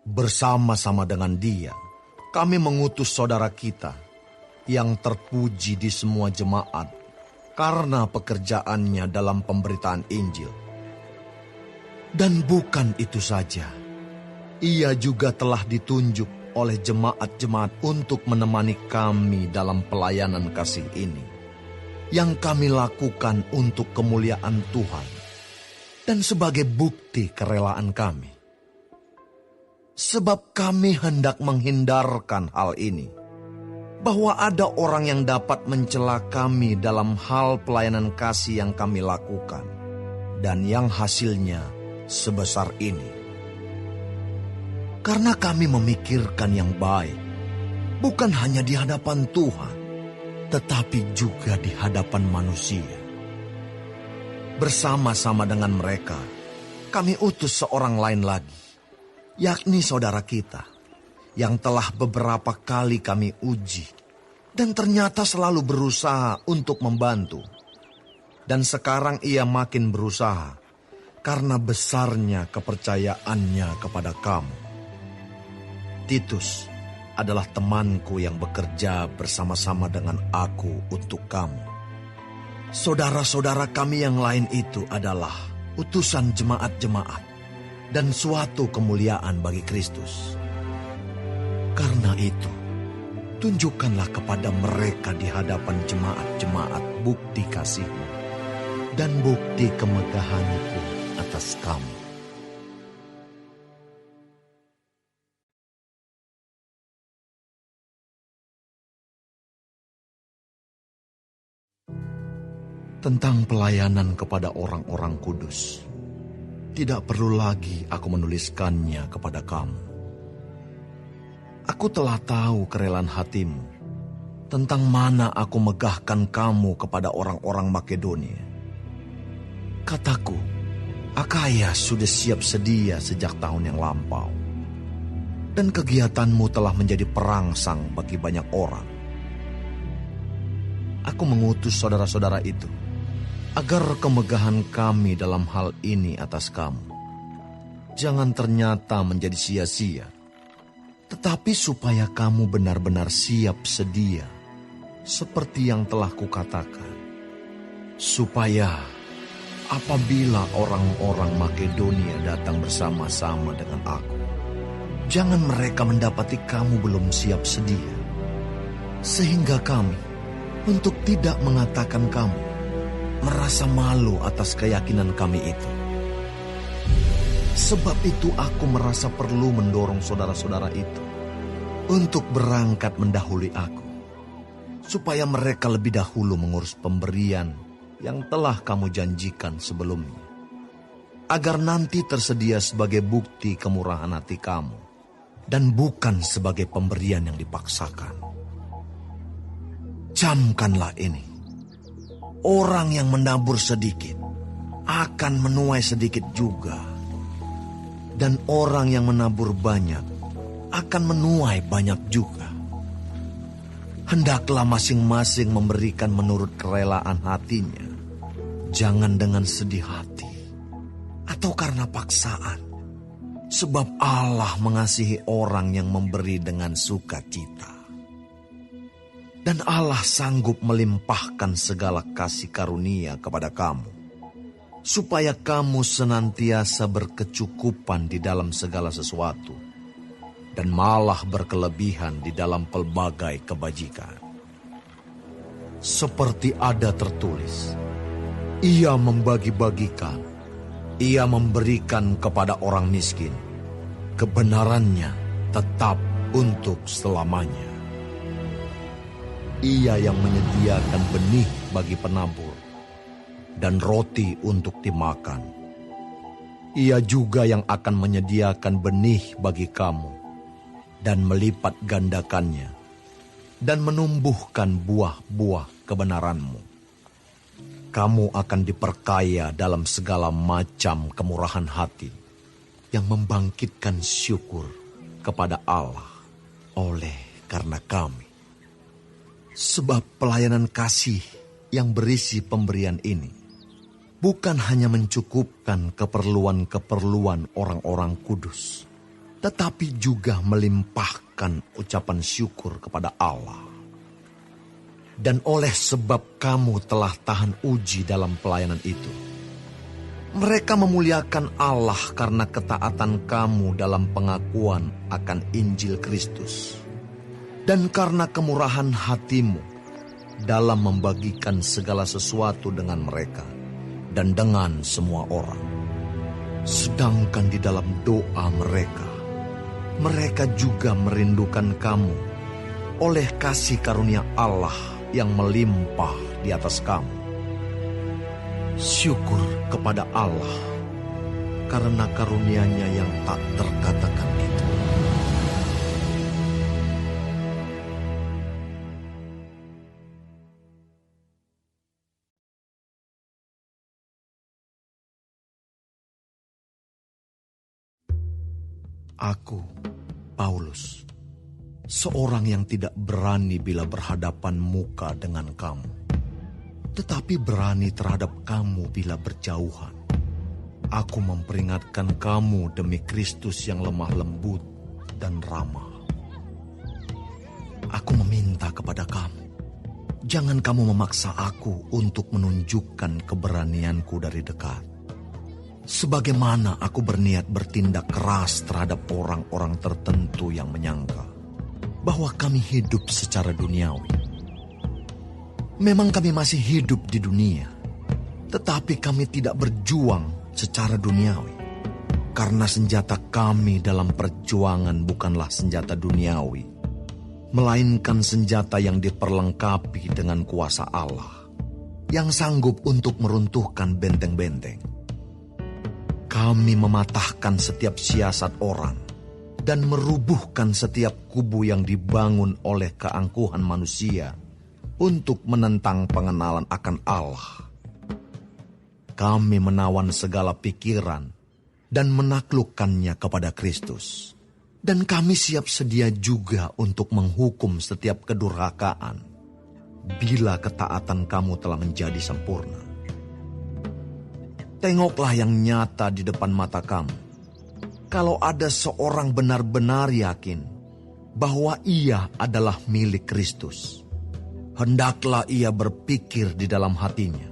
Bersama-sama dengan dia, kami mengutus saudara kita yang terpuji di semua jemaat karena pekerjaannya dalam pemberitaan Injil. Dan bukan itu saja, ia juga telah ditunjuk oleh jemaat-jemaat untuk menemani kami dalam pelayanan kasih ini, yang kami lakukan untuk kemuliaan Tuhan dan sebagai bukti kerelaan kami. Sebab kami hendak menghindarkan hal ini, bahwa ada orang yang dapat mencela kami dalam hal pelayanan kasih yang kami lakukan, dan yang hasilnya sebesar ini. Karena kami memikirkan yang baik, bukan hanya di hadapan Tuhan, tetapi juga di hadapan manusia. Bersama-sama dengan mereka, kami utus seorang lain lagi, yakni saudara kita, yang telah beberapa kali kami uji, dan ternyata selalu berusaha untuk membantu. Dan sekarang ia makin berusaha, karena besarnya kepercayaannya kepada kamu. Titus adalah temanku yang bekerja bersama-sama dengan aku untuk kamu. Saudara-saudara kami yang lain itu adalah utusan jemaat-jemaat dan suatu kemuliaan bagi Kristus. Karena itu, tunjukkanlah kepada mereka di hadapan jemaat-jemaat bukti kasih-Mu dan bukti kemegahan-Ku atas kamu. Tentang pelayanan kepada orang-orang kudus, tidak perlu lagi aku menuliskannya kepada kamu. Aku telah tahu kerelaan hatimu, tentang mana aku megahkan kamu kepada orang-orang Makedonia. Kataku, Akaya sudah siap sedia sejak tahun yang lampau, dan kegiatanmu telah menjadi perangsang bagi banyak orang. Aku mengutus saudara-saudara itu, agar kemegahan kami dalam hal ini atas kamu jangan ternyata menjadi sia-sia, tetapi supaya kamu benar-benar siap sedia, seperti yang telah kukatakan, supaya apabila orang-orang Makedonia datang bersama-sama dengan aku, jangan mereka mendapati kamu belum siap sedia, sehingga kami, untuk tidak mengatakan kamu, merasa malu atas keyakinan kami itu. Sebab itu aku merasa perlu mendorong saudara-saudara itu untuk berangkat mendahului aku, supaya mereka lebih dahulu mengurus pemberian yang telah kamu janjikan sebelumnya, agar nanti tersedia sebagai bukti kemurahan hati kamu, dan bukan sebagai pemberian yang dipaksakan. Camkanlah ini, orang yang menabur sedikit akan menuai sedikit juga, dan orang yang menabur banyak akan menuai banyak juga. Hendaklah masing-masing memberikan menurut kerelaan hatinya, jangan dengan sedih hati atau karena paksaan, sebab Allah mengasihi orang yang memberi dengan sukacita. Dan Allah sanggup melimpahkan segala kasih karunia kepada kamu, supaya kamu senantiasa berkecukupan di dalam segala sesuatu, dan malah berkelebihan di dalam pelbagai kebajikan. Seperti ada tertulis, Ia membagi-bagikan, Ia memberikan kepada orang miskin, kebenarannya tetap untuk selamanya. Ia yang menyediakan benih bagi penabur dan roti untuk dimakan. Ia juga yang akan menyediakan benih bagi kamu dan melipat gandakannya dan menumbuhkan buah-buah kebenaranmu. Kamu akan diperkaya dalam segala macam kemurahan hati yang membangkitkan syukur kepada Allah oleh karena kami. Sebab pelayanan kasih yang berisi pemberian ini bukan hanya mencukupkan keperluan-keperluan orang-orang kudus, tetapi juga melimpahkan ucapan syukur kepada Allah. Dan oleh sebab kamu telah tahan uji dalam pelayanan itu, mereka memuliakan Allah karena ketaatan kamu dalam pengakuan akan Injil Kristus, dan karena kemurahan hatimu dalam membagikan segala sesuatu dengan mereka dan dengan semua orang. Sedangkan di dalam doa mereka juga merindukan kamu oleh kasih karunia Allah yang melimpah di atas kamu. Syukur kepada Allah karena karunia-Nya yang tak terkatakan itu. Aku, Paulus, seorang yang tidak berani bila berhadapan muka dengan kamu, tetapi berani terhadap kamu bila berjauhan. Aku memperingatkan kamu demi Kristus yang lemah lembut dan ramah. Aku meminta kepada kamu, jangan kamu memaksa aku untuk menunjukkan keberanianku dari dekat. Sebagaimana aku berniat bertindak keras terhadap orang-orang tertentu yang menyangka bahwa kami hidup secara duniawi. Memang kami masih hidup di dunia, tetapi kami tidak berjuang secara duniawi. Karena senjata kami dalam perjuangan bukanlah senjata duniawi, melainkan senjata yang diperlengkapi dengan kuasa Allah, yang sanggup untuk meruntuhkan benteng-benteng. Kami mematahkan setiap siasat orang dan merubuhkan setiap kubu yang dibangun oleh keangkuhan manusia untuk menentang pengenalan akan Allah. Kami menawan segala pikiran dan menaklukkannya kepada Kristus. Dan kami siap sedia juga untuk menghukum setiap kedurhakaan bila ketaatan kamu telah menjadi sempurna. Tengoklah yang nyata di depan mata kamu. Kalau ada seorang benar-benar yakin bahwa ia adalah milik Kristus, hendaklah ia berpikir di dalam hatinya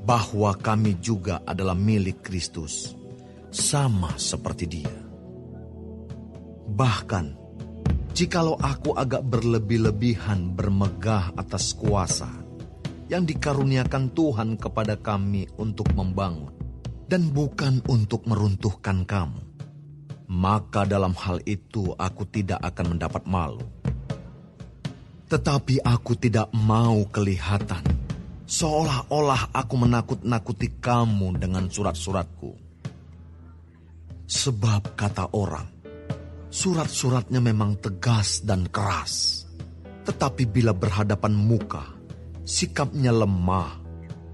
bahwa kami juga adalah milik Kristus, sama seperti Dia. Bahkan, jikalau aku agak berlebih-lebihan bermegah atas kuasa yang dikaruniakan Tuhan kepada kami untuk membangun dan bukan untuk meruntuhkan kamu, maka dalam hal itu aku tidak akan mendapat malu. Tetapi aku tidak mau kelihatan seolah-olah aku menakut-nakuti kamu dengan surat-suratku. Sebab kata orang, surat-suratnya memang tegas dan keras, tetapi bila berhadapan muka, sikapnya lemah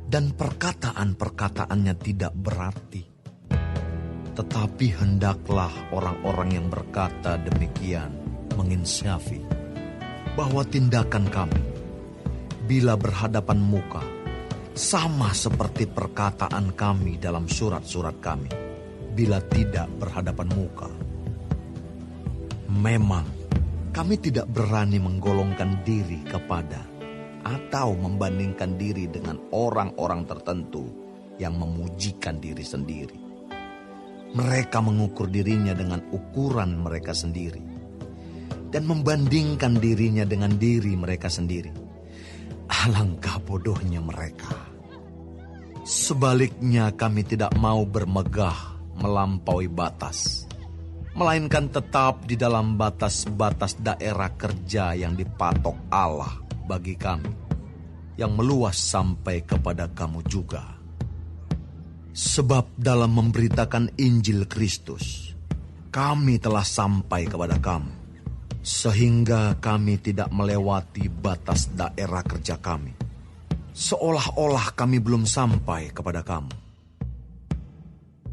dan perkataan-perkataannya tidak berarti. Tetapi hendaklah orang-orang yang berkata demikian menginsafi bahwa tindakan kami bila berhadapan muka sama seperti perkataan kami dalam surat-surat kami bila tidak berhadapan muka. Memang kami tidak berani menggolongkan diri kepada atau membandingkan diri dengan orang-orang tertentu yang memujikan diri sendiri. Mereka mengukur dirinya dengan ukuran mereka sendiri dan membandingkan dirinya dengan diri mereka sendiri. Alangkah bodohnya mereka. Sebaliknya kami tidak mau bermegah melampaui batas, melainkan tetap di dalam batas-batas daerah kerja yang dipatok Allah bagi kami, yang meluas sampai kepada kamu juga. Sebab dalam memberitakan Injil Kristus, kami telah sampai kepada kamu, sehingga kami tidak melewati batas daerah kerja kami, seolah-olah kami belum sampai kepada kamu.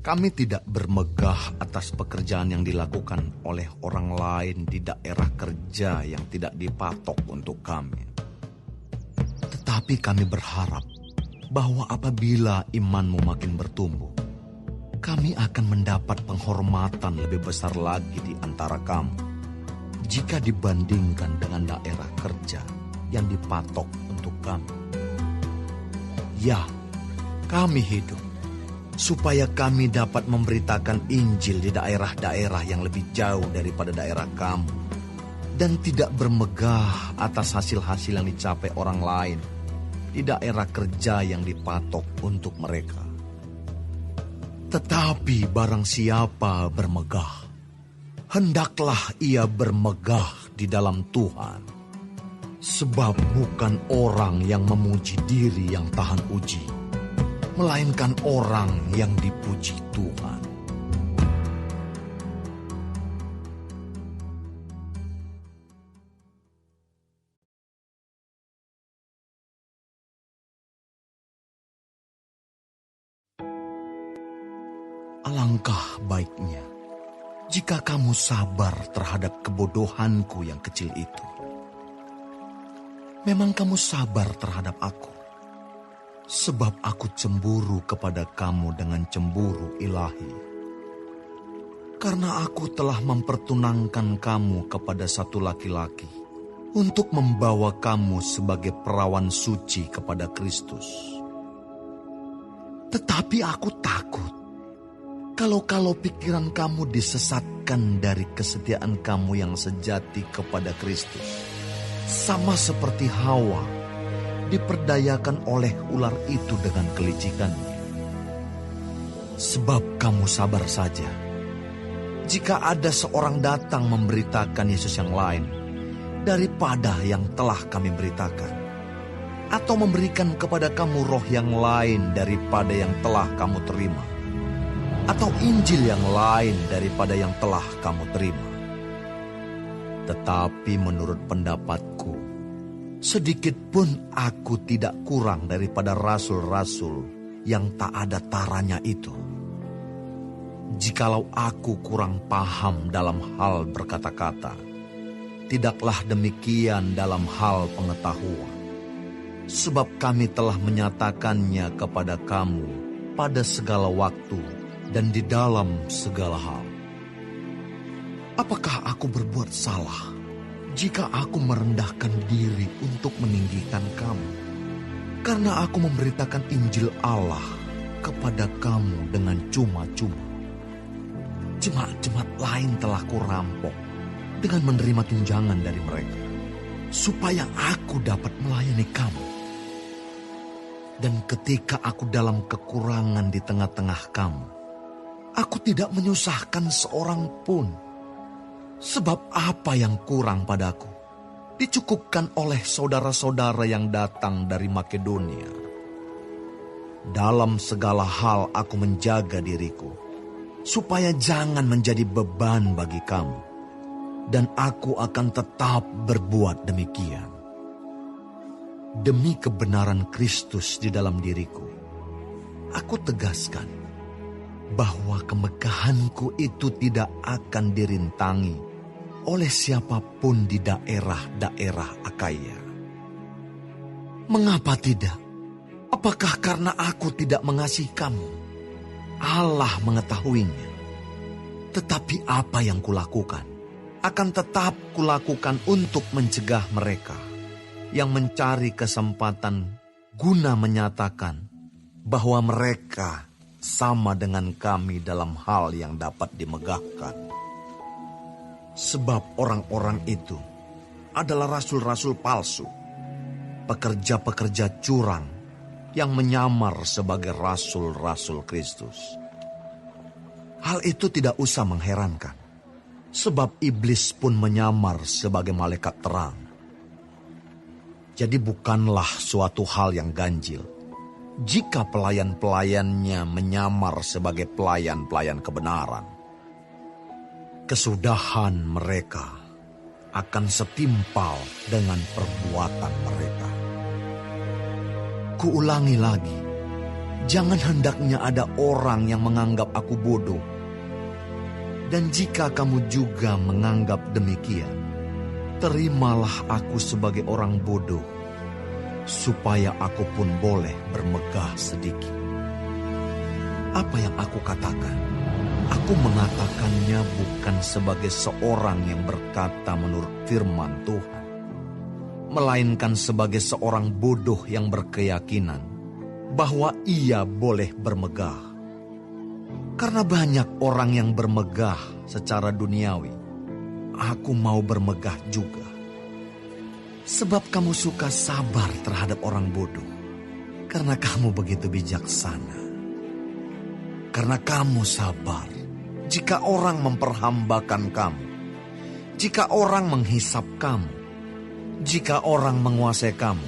Kami tidak bermegah atas pekerjaan yang dilakukan oleh orang lain di daerah kerja yang tidak dipatok untuk kami. Tetapi kami berharap bahwa apabila imanmu makin bertumbuh, kami akan mendapat penghormatan lebih besar lagi di antara kamu, jika dibandingkan dengan daerah kerja yang dipatok untuk kami. Ya, kami hidup supaya kami dapat memberitakan Injil di daerah-daerah yang lebih jauh daripada daerah kamu, dan tidak bermegah atas hasil-hasil yang dicapai orang lain di daerah kerja yang dipatok untuk mereka. Tetapi barang siapa bermegah, hendaklah ia bermegah di dalam Tuhan. Sebab bukan orang yang memuji diri yang tahan uji, melainkan orang yang dipuji Tuhan. Alangkah baiknya jika kamu sabar terhadap kebodohanku yang kecil itu. Memang kamu sabar terhadap aku, sebab aku cemburu kepada kamu dengan cemburu ilahi. Karena aku telah mempertunangkan kamu kepada satu laki-laki untuk membawa kamu sebagai perawan suci kepada Kristus. Tetapi aku takut kalau pikiran kamu disesatkan dari kesetiaan kamu yang sejati kepada Kristus, sama seperti Hawa diperdayakan oleh ular itu dengan kelicikannya. Sebab kamu sabar saja jika ada seorang datang memberitakan Yesus yang lain daripada yang telah kami beritakan, atau memberikan kepada kamu roh yang lain daripada yang telah kamu terima, atau Injil yang lain daripada yang telah kamu terima. Tetapi menurut pendapatku, sedikit pun aku tidak kurang daripada rasul-rasul yang tak ada taranya itu. Jikalau aku kurang paham dalam hal berkata-kata, tidaklah demikian dalam hal pengetahuan. Sebab kami telah menyatakannya kepada kamu pada segala waktu dan di dalam segala hal. Apakah aku berbuat salah jika aku merendahkan diri untuk meninggikan kamu? Karena aku memberitakan Injil Allah kepada kamu dengan cuma-cuma. Jemaat-jemaat lain telah kurampok dengan menerima tunjangan dari mereka, supaya aku dapat melayani kamu. Dan ketika aku dalam kekurangan di tengah-tengah kamu, aku tidak menyusahkan seorang pun. Sebab apa yang kurang padaku dicukupkan oleh saudara-saudara yang datang dari Makedonia. Dalam segala hal aku menjaga diriku, supaya jangan menjadi beban bagi kamu. Dan aku akan tetap berbuat demikian. Demi kebenaran Kristus di dalam diriku, aku tegaskan bahwa kemegahanku itu tidak akan dirintangi oleh siapapun di daerah-daerah Akaya. Mengapa tidak? Apakah karena aku tidak mengasihi kamu? Allah mengetahuinya. Tetapi apa yang kulakukan akan tetap kulakukan untuk mencegah mereka yang mencari kesempatan guna menyatakan bahwa mereka sama dengan kami dalam hal yang dapat dimegahkan. Sebab orang-orang itu adalah rasul-rasul palsu, pekerja-pekerja curang yang menyamar sebagai rasul-rasul Kristus. Hal itu tidak usah mengherankan, sebab iblis pun menyamar sebagai malaikat terang. Jadi bukanlah suatu hal yang ganjil jika pelayan-pelayannya menyamar sebagai pelayan-pelayan kebenaran. Kesudahan mereka akan setimpal dengan perbuatan mereka. Kuulangi lagi, jangan hendaknya ada orang yang menganggap aku bodoh. Dan jika kamu juga menganggap demikian, terimalah aku sebagai orang bodoh, supaya aku pun boleh bermegah sedikit. Apa yang aku katakan, aku mengatakannya bukan sebagai seorang yang berkata menurut firman Tuhan, melainkan sebagai seorang bodoh yang berkeyakinan bahwa ia boleh bermegah. Karena banyak orang yang bermegah secara duniawi, aku mau bermegah juga. Sebab kamu suka sabar terhadap orang bodoh, karena kamu begitu bijaksana. Karena kamu sabar jika orang memperhambakan kamu, jika orang menghisap kamu, jika orang menguasai kamu,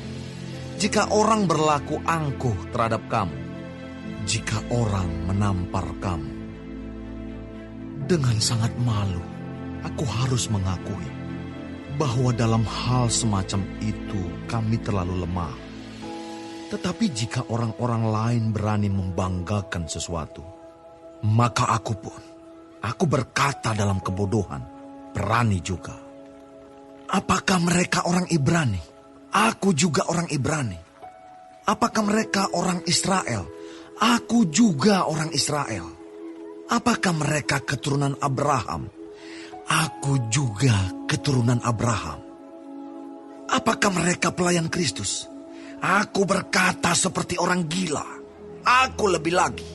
jika orang berlaku angkuh terhadap kamu, jika orang menampar kamu. Dengan sangat malu, aku harus mengakui bahwa dalam hal semacam itu kami terlalu lemah. Tetapi jika orang-orang lain berani membanggakan sesuatu, maka aku berkata dalam kebodohan, berani juga. Apakah mereka orang Ibrani? Aku juga orang Ibrani. Apakah mereka orang Israel? Aku juga orang Israel. Apakah mereka keturunan Abraham? Aku juga keturunan Abraham. Apakah mereka pelayan Kristus? Aku berkata seperti orang gila. Aku lebih lagi.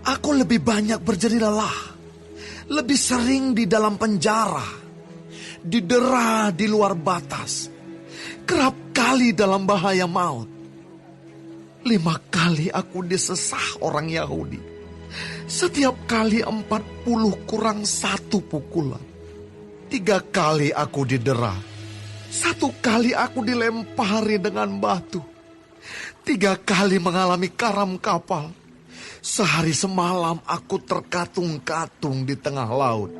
Aku lebih banyak berjeri lelah. Lebih sering di dalam penjara. Didera di luar batas. Kerap kali dalam bahaya maut. 5 kali aku disesah orang Yahudi. Setiap kali 40 kurang 1 pukulan. 3 kali aku didera. 1 kali aku dilempari dengan batu. 3 kali mengalami karam kapal. Sehari semalam aku terkatung-katung di tengah laut.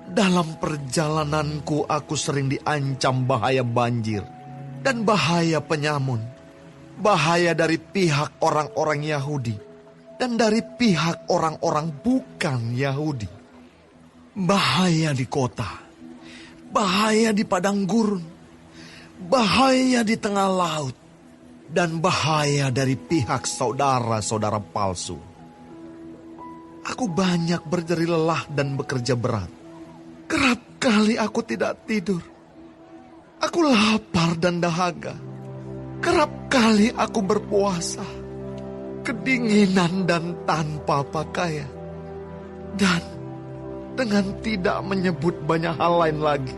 Dalam perjalananku aku sering diancam bahaya banjir dan bahaya penyamun. Bahaya dari pihak orang-orang Yahudi dan dari pihak orang-orang bukan Yahudi. Bahaya di kota, bahaya di padang gurun, bahaya di tengah laut, dan bahaya dari pihak saudara-saudara palsu. Aku banyak berjeri lelah dan bekerja berat. Kerap kali aku tidak tidur. Aku lapar dan dahaga. Kerap kali aku berpuasa, kedinginan dan tanpa pakaian. Dan dengan tidak menyebut banyak hal lain lagi,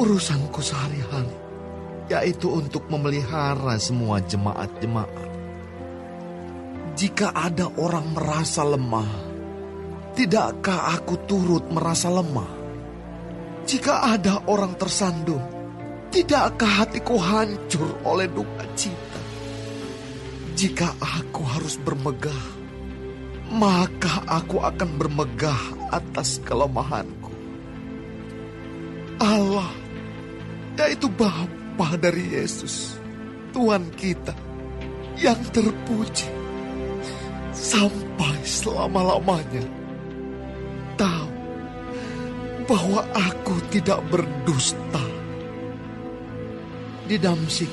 urusanku sehari-hari, yaitu untuk memelihara semua jemaat-jemaat. Jika ada orang merasa lemah, tidakkah aku turut merasa lemah? Jika ada orang tersandung, tidakkah hatiku hancur oleh duka cita? Jika aku harus bermegah, maka aku akan bermegah atas kelemahanku. Allah, yaitu Bapa dari Yesus, Tuhan kita, yang terpuji sampai selama-lamanya, tahu bahwa aku tidak berdusta. Di Damsyik,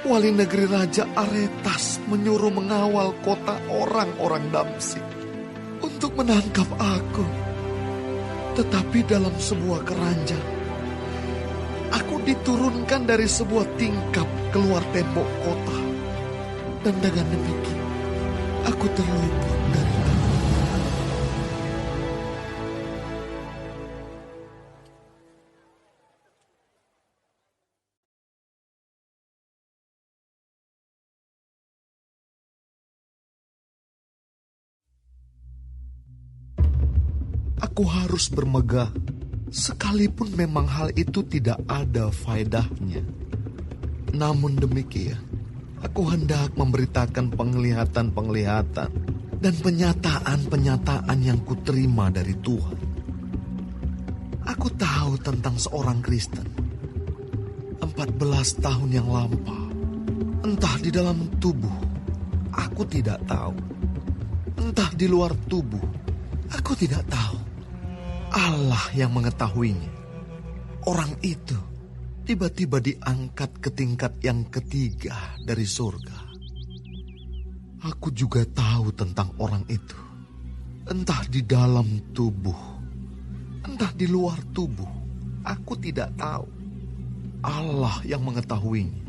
wali negeri Raja Aretas menyuruh mengawal kota orang-orang Damsyik untuk menangkap aku. Tetapi dalam sebuah keranjang, aku diturunkan dari sebuah tingkap keluar tembok kota. Dan dengan demikian, aku terluput dari kamu. Aku harus bermegah, sekalipun memang hal itu tidak ada faedahnya. Namun demikian, aku hendak memberitakan penglihatan-penglihatan dan penyataan-penyataan yang kuterima dari Tuhan. Aku tahu tentang seorang Kristen 14 tahun yang lampau. Entah di dalam tubuh, aku tidak tahu. Entah di luar tubuh, aku tidak tahu. Allah yang mengetahuinya. Orang itu tiba-tiba diangkat ke tingkat yang ketiga dari surga. Aku juga tahu tentang orang itu. Entah di dalam tubuh, entah di luar tubuh, aku tidak tahu. Allah yang mengetahuinya.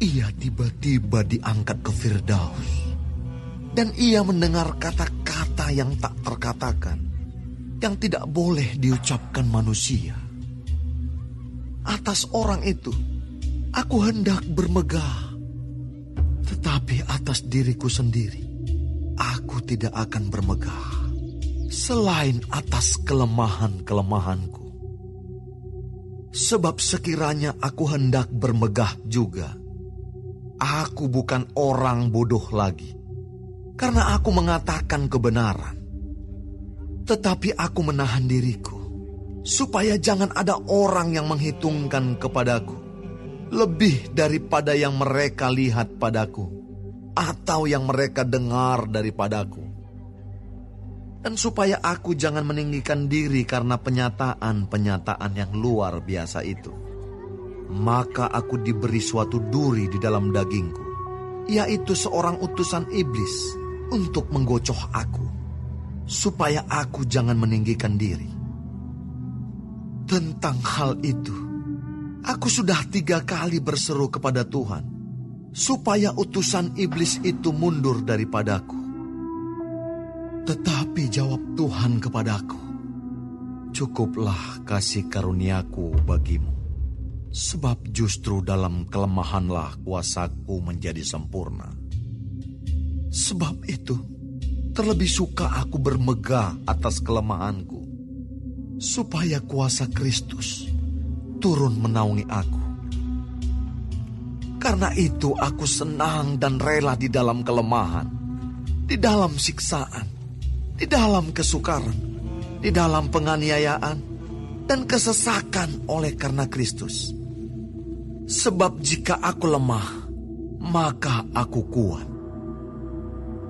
Ia tiba-tiba diangkat ke Firdaus. Dan ia mendengar kata-kata yang tak terkatakan, yang tidak boleh diucapkan manusia. Atas orang itu, aku hendak bermegah. Tetapi atas diriku sendiri, aku tidak akan bermegah. Selain atas kelemahan-kelemahanku. Sebab sekiranya aku hendak bermegah juga, aku bukan orang bodoh lagi. Karena aku mengatakan kebenaran. Tetapi aku menahan diriku, supaya jangan ada orang yang menghitungkan kepadaku lebih daripada yang mereka lihat padaku, atau yang mereka dengar daripadaku. Dan supaya aku jangan meninggikan diri karena penyataan-penyataan yang luar biasa itu. Maka aku diberi suatu duri di dalam dagingku, yaitu seorang utusan iblis untuk menggocoh aku, supaya aku jangan meninggikan diri. Tentang hal itu, aku sudah 3 kali berseru kepada Tuhan, supaya utusan iblis itu mundur daripadaku. Tetapi jawab Tuhan kepadaku, "Cukuplah kasih karuniaku bagimu, sebab justru dalam kelemahanlah kuasaku menjadi sempurna." Sebab itu, terlebih suka aku bermegah atas kelemahanku, supaya kuasa Kristus turun menaungi aku. Karena itu aku senang dan rela di dalam kelemahan, di dalam siksaan, di dalam kesukaran, di dalam penganiayaan, dan kesesakan oleh karena Kristus. Sebab jika aku lemah, maka aku kuat.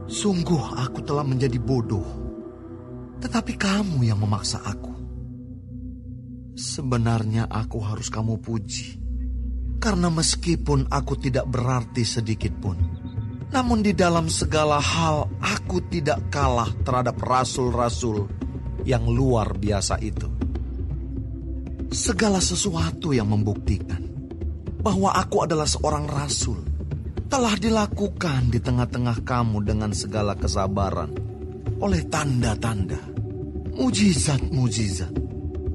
Sungguh aku telah menjadi bodoh, tetapi kamu yang memaksa aku. Sebenarnya aku harus kamu puji, karena meskipun aku tidak berarti sedikit pun, namun di dalam segala hal aku tidak kalah terhadap rasul-rasul yang luar biasa itu. Segala sesuatu yang membuktikan bahwa aku adalah seorang rasul telah dilakukan di tengah-tengah kamu dengan segala kesabaran oleh tanda-tanda, mujizat-mujizat,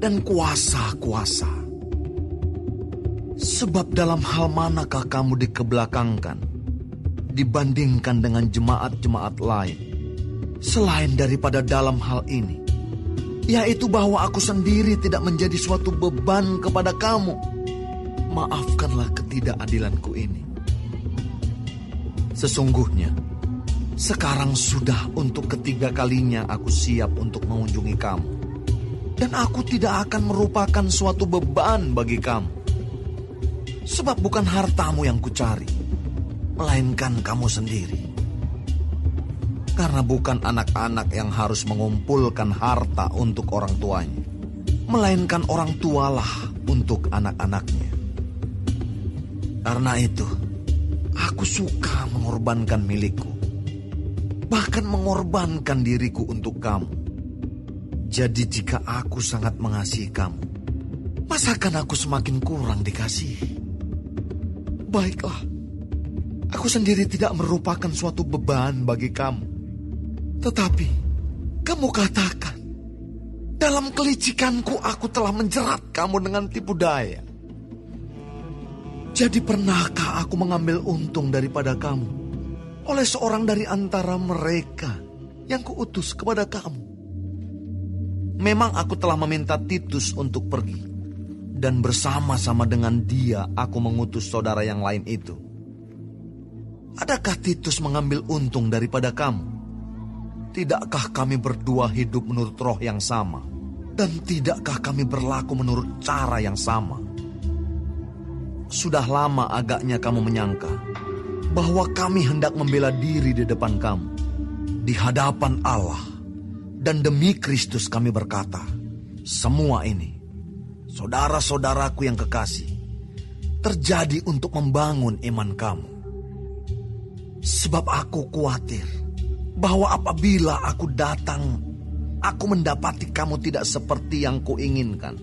dan kuasa-kuasa. Sebab dalam hal manakah kamu dikebelakangkan dibandingkan dengan jemaat-jemaat lain, selain daripada dalam hal ini, yaitu bahwa aku sendiri tidak menjadi suatu beban kepada kamu. Maafkanlah ketidakadilanku ini. Sesungguhnya, sekarang sudah untuk ketiga kalinya aku siap untuk mengunjungi kamu. Dan aku tidak akan merupakan suatu beban bagi kamu. Sebab bukan hartamu yang kucari, melainkan kamu sendiri. Karena bukan anak-anak yang harus mengumpulkan harta untuk orang tuanya, melainkan orang tualah untuk anak-anaknya. Karena itu, aku suka mengorbankan milikku, bahkan mengorbankan diriku untuk kamu. Jadi jika aku sangat mengasihi kamu, masakan aku semakin kurang dikasihi? Baiklah, Aku sendiri tidak merupakan suatu beban bagi kamu. Tetapi kamu katakan, dalam kelicikanku aku telah menjerat kamu dengan tipu daya. Jadi pernahkah aku mengambil untung daripada kamu oleh seorang dari antara mereka yang kuutus kepada kamu? Memang aku telah meminta Titus untuk pergi, dan bersama-sama dengan dia aku mengutus saudara yang lain itu. Adakah Titus mengambil untung daripada kamu? Tidakkah kami berdua hidup menurut roh yang sama? Dan tidakkah kami berlaku menurut cara yang sama? Sudah lama agaknya kamu menyangka bahwa kami hendak membela diri di depan kamu, di hadapan Allah. Dan demi Kristus kami berkata, semua ini, saudara-saudaraku yang kekasih, terjadi untuk membangun iman kamu. Sebab aku khawatir bahwa apabila aku datang, aku mendapati kamu tidak seperti yang kuinginkan,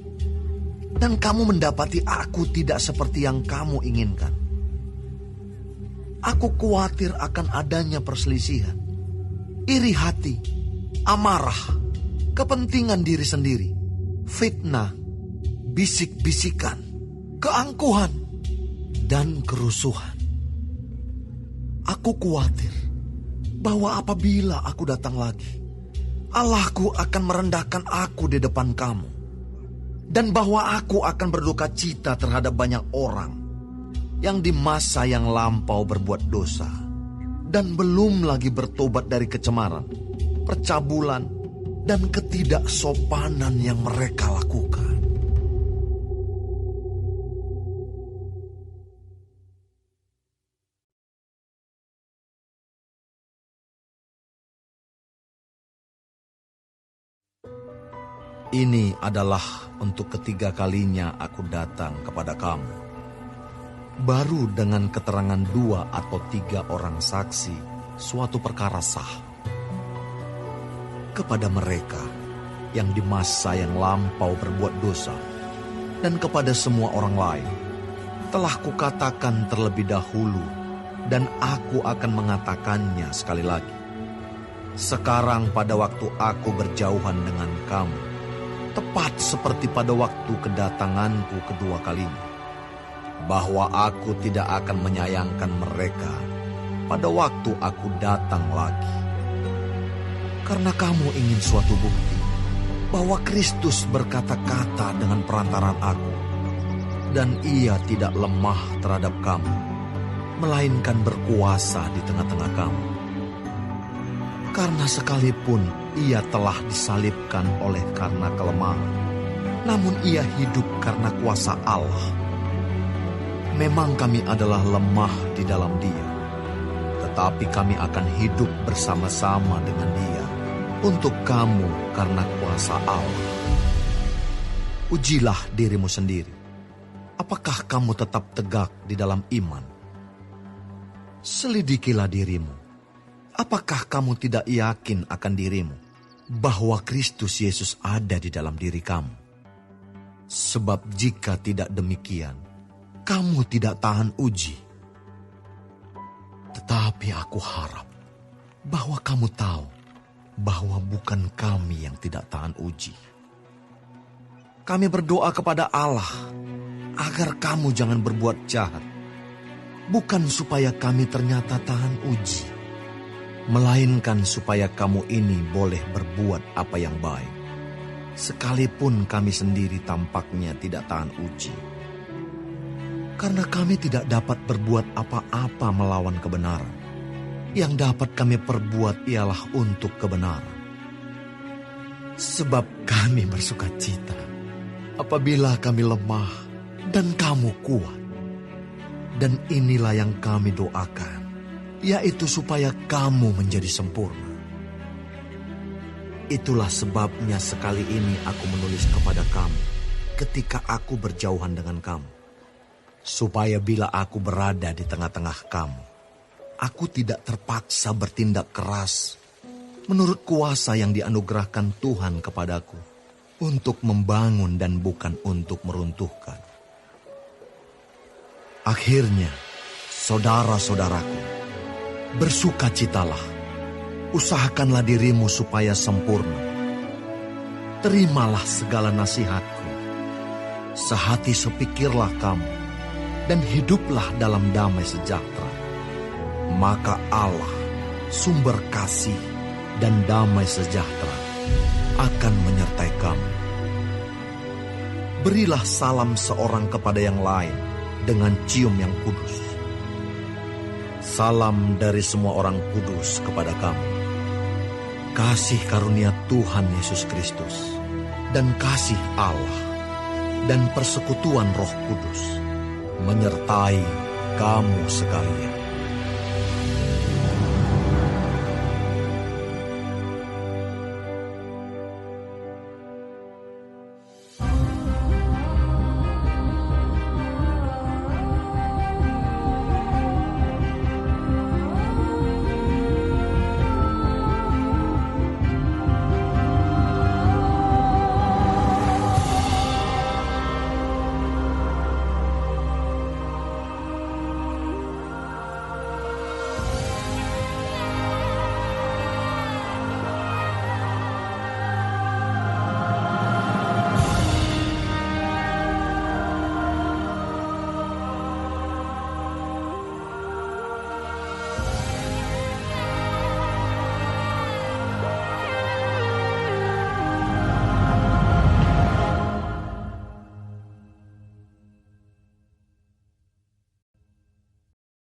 dan kamu mendapati aku tidak seperti yang kamu inginkan. Aku khawatir akan adanya perselisihan, iri hati, amarah, kepentingan diri sendiri, fitnah, bisik-bisikan, keangkuhan, dan kerusuhan. Aku khawatir bahwa apabila aku datang lagi, Allahku akan merendahkan aku di depan kamu, dan bahwa aku akan berduka cita terhadap banyak orang yang di masa yang lampau berbuat dosa, dan belum lagi bertobat dari kecemaran, percabulan, dan ketidaksopanan yang mereka lakukan. Ini adalah untuk ketiga kalinya aku datang kepada kamu. Baru dengan keterangan 2 atau 3 orang saksi, suatu perkara sah. Kepada mereka yang di masa yang lampau berbuat dosa, dan kepada semua orang lain, telah kukatakan terlebih dahulu, dan aku akan mengatakannya sekali lagi. Sekarang pada waktu aku berjauhan dengan kamu, tepat seperti pada waktu kedatanganku kedua kalinya, bahwa aku tidak akan menyayangkan mereka pada waktu aku datang lagi. Karena kamu ingin suatu bukti bahwa Kristus berkata-kata dengan perantaran aku, dan ia tidak lemah terhadap kamu, melainkan berkuasa di tengah-tengah kamu. Karena sekalipun ia telah disalibkan oleh karena kelemahan, namun ia hidup karena kuasa Allah. Memang kami adalah lemah di dalam dia, tetapi kami akan hidup bersama-sama dengan dia untuk kamu karena kuasa Allah. Ujilah dirimu sendiri. Apakah kamu tetap tegak di dalam iman? Selidikilah dirimu. Apakah kamu tidak yakin akan dirimu bahwa Kristus Yesus ada di dalam diri kamu? Sebab jika tidak demikian, kamu tidak tahan uji. Tetapi aku harap bahwa kamu tahu bahwa bukan kami yang tidak tahan uji. Kami berdoa kepada Allah agar kamu jangan berbuat jahat, bukan supaya kami ternyata tahan uji, melainkan supaya kamu ini boleh berbuat apa yang baik, sekalipun kami sendiri tampaknya tidak tahan uji. Karena kami tidak dapat berbuat apa-apa melawan kebenaran. Yang dapat kami perbuat ialah untuk kebenaran. Sebab kami bersukacita apabila kami lemah dan kamu kuat. Dan inilah yang kami doakan, yaitu supaya kamu menjadi sempurna. Itulah sebabnya sekali ini aku menulis kepada kamu ketika aku berjauhan dengan kamu, supaya bila aku berada di tengah-tengah kamu, aku tidak terpaksa bertindak keras menurut kuasa yang dianugerahkan Tuhan kepadaku untuk membangun dan bukan untuk meruntuhkan. Akhirnya, Saudara-saudaraku, bersukacitalah, usahakanlah dirimu supaya sempurna. Terimalah segala nasihatku, sehati sepikirlah kamu, dan hiduplah dalam damai sejahtera. Maka Allah, sumber kasih dan damai sejahtera, akan menyertai kamu. Berilah salam seorang kepada yang lain dengan cium yang kudus. Salam dari semua orang kudus kepada kamu. Kasih karunia Tuhan Yesus Kristus dan kasih Allah dan persekutuan Roh Kudus menyertai kamu sekalian.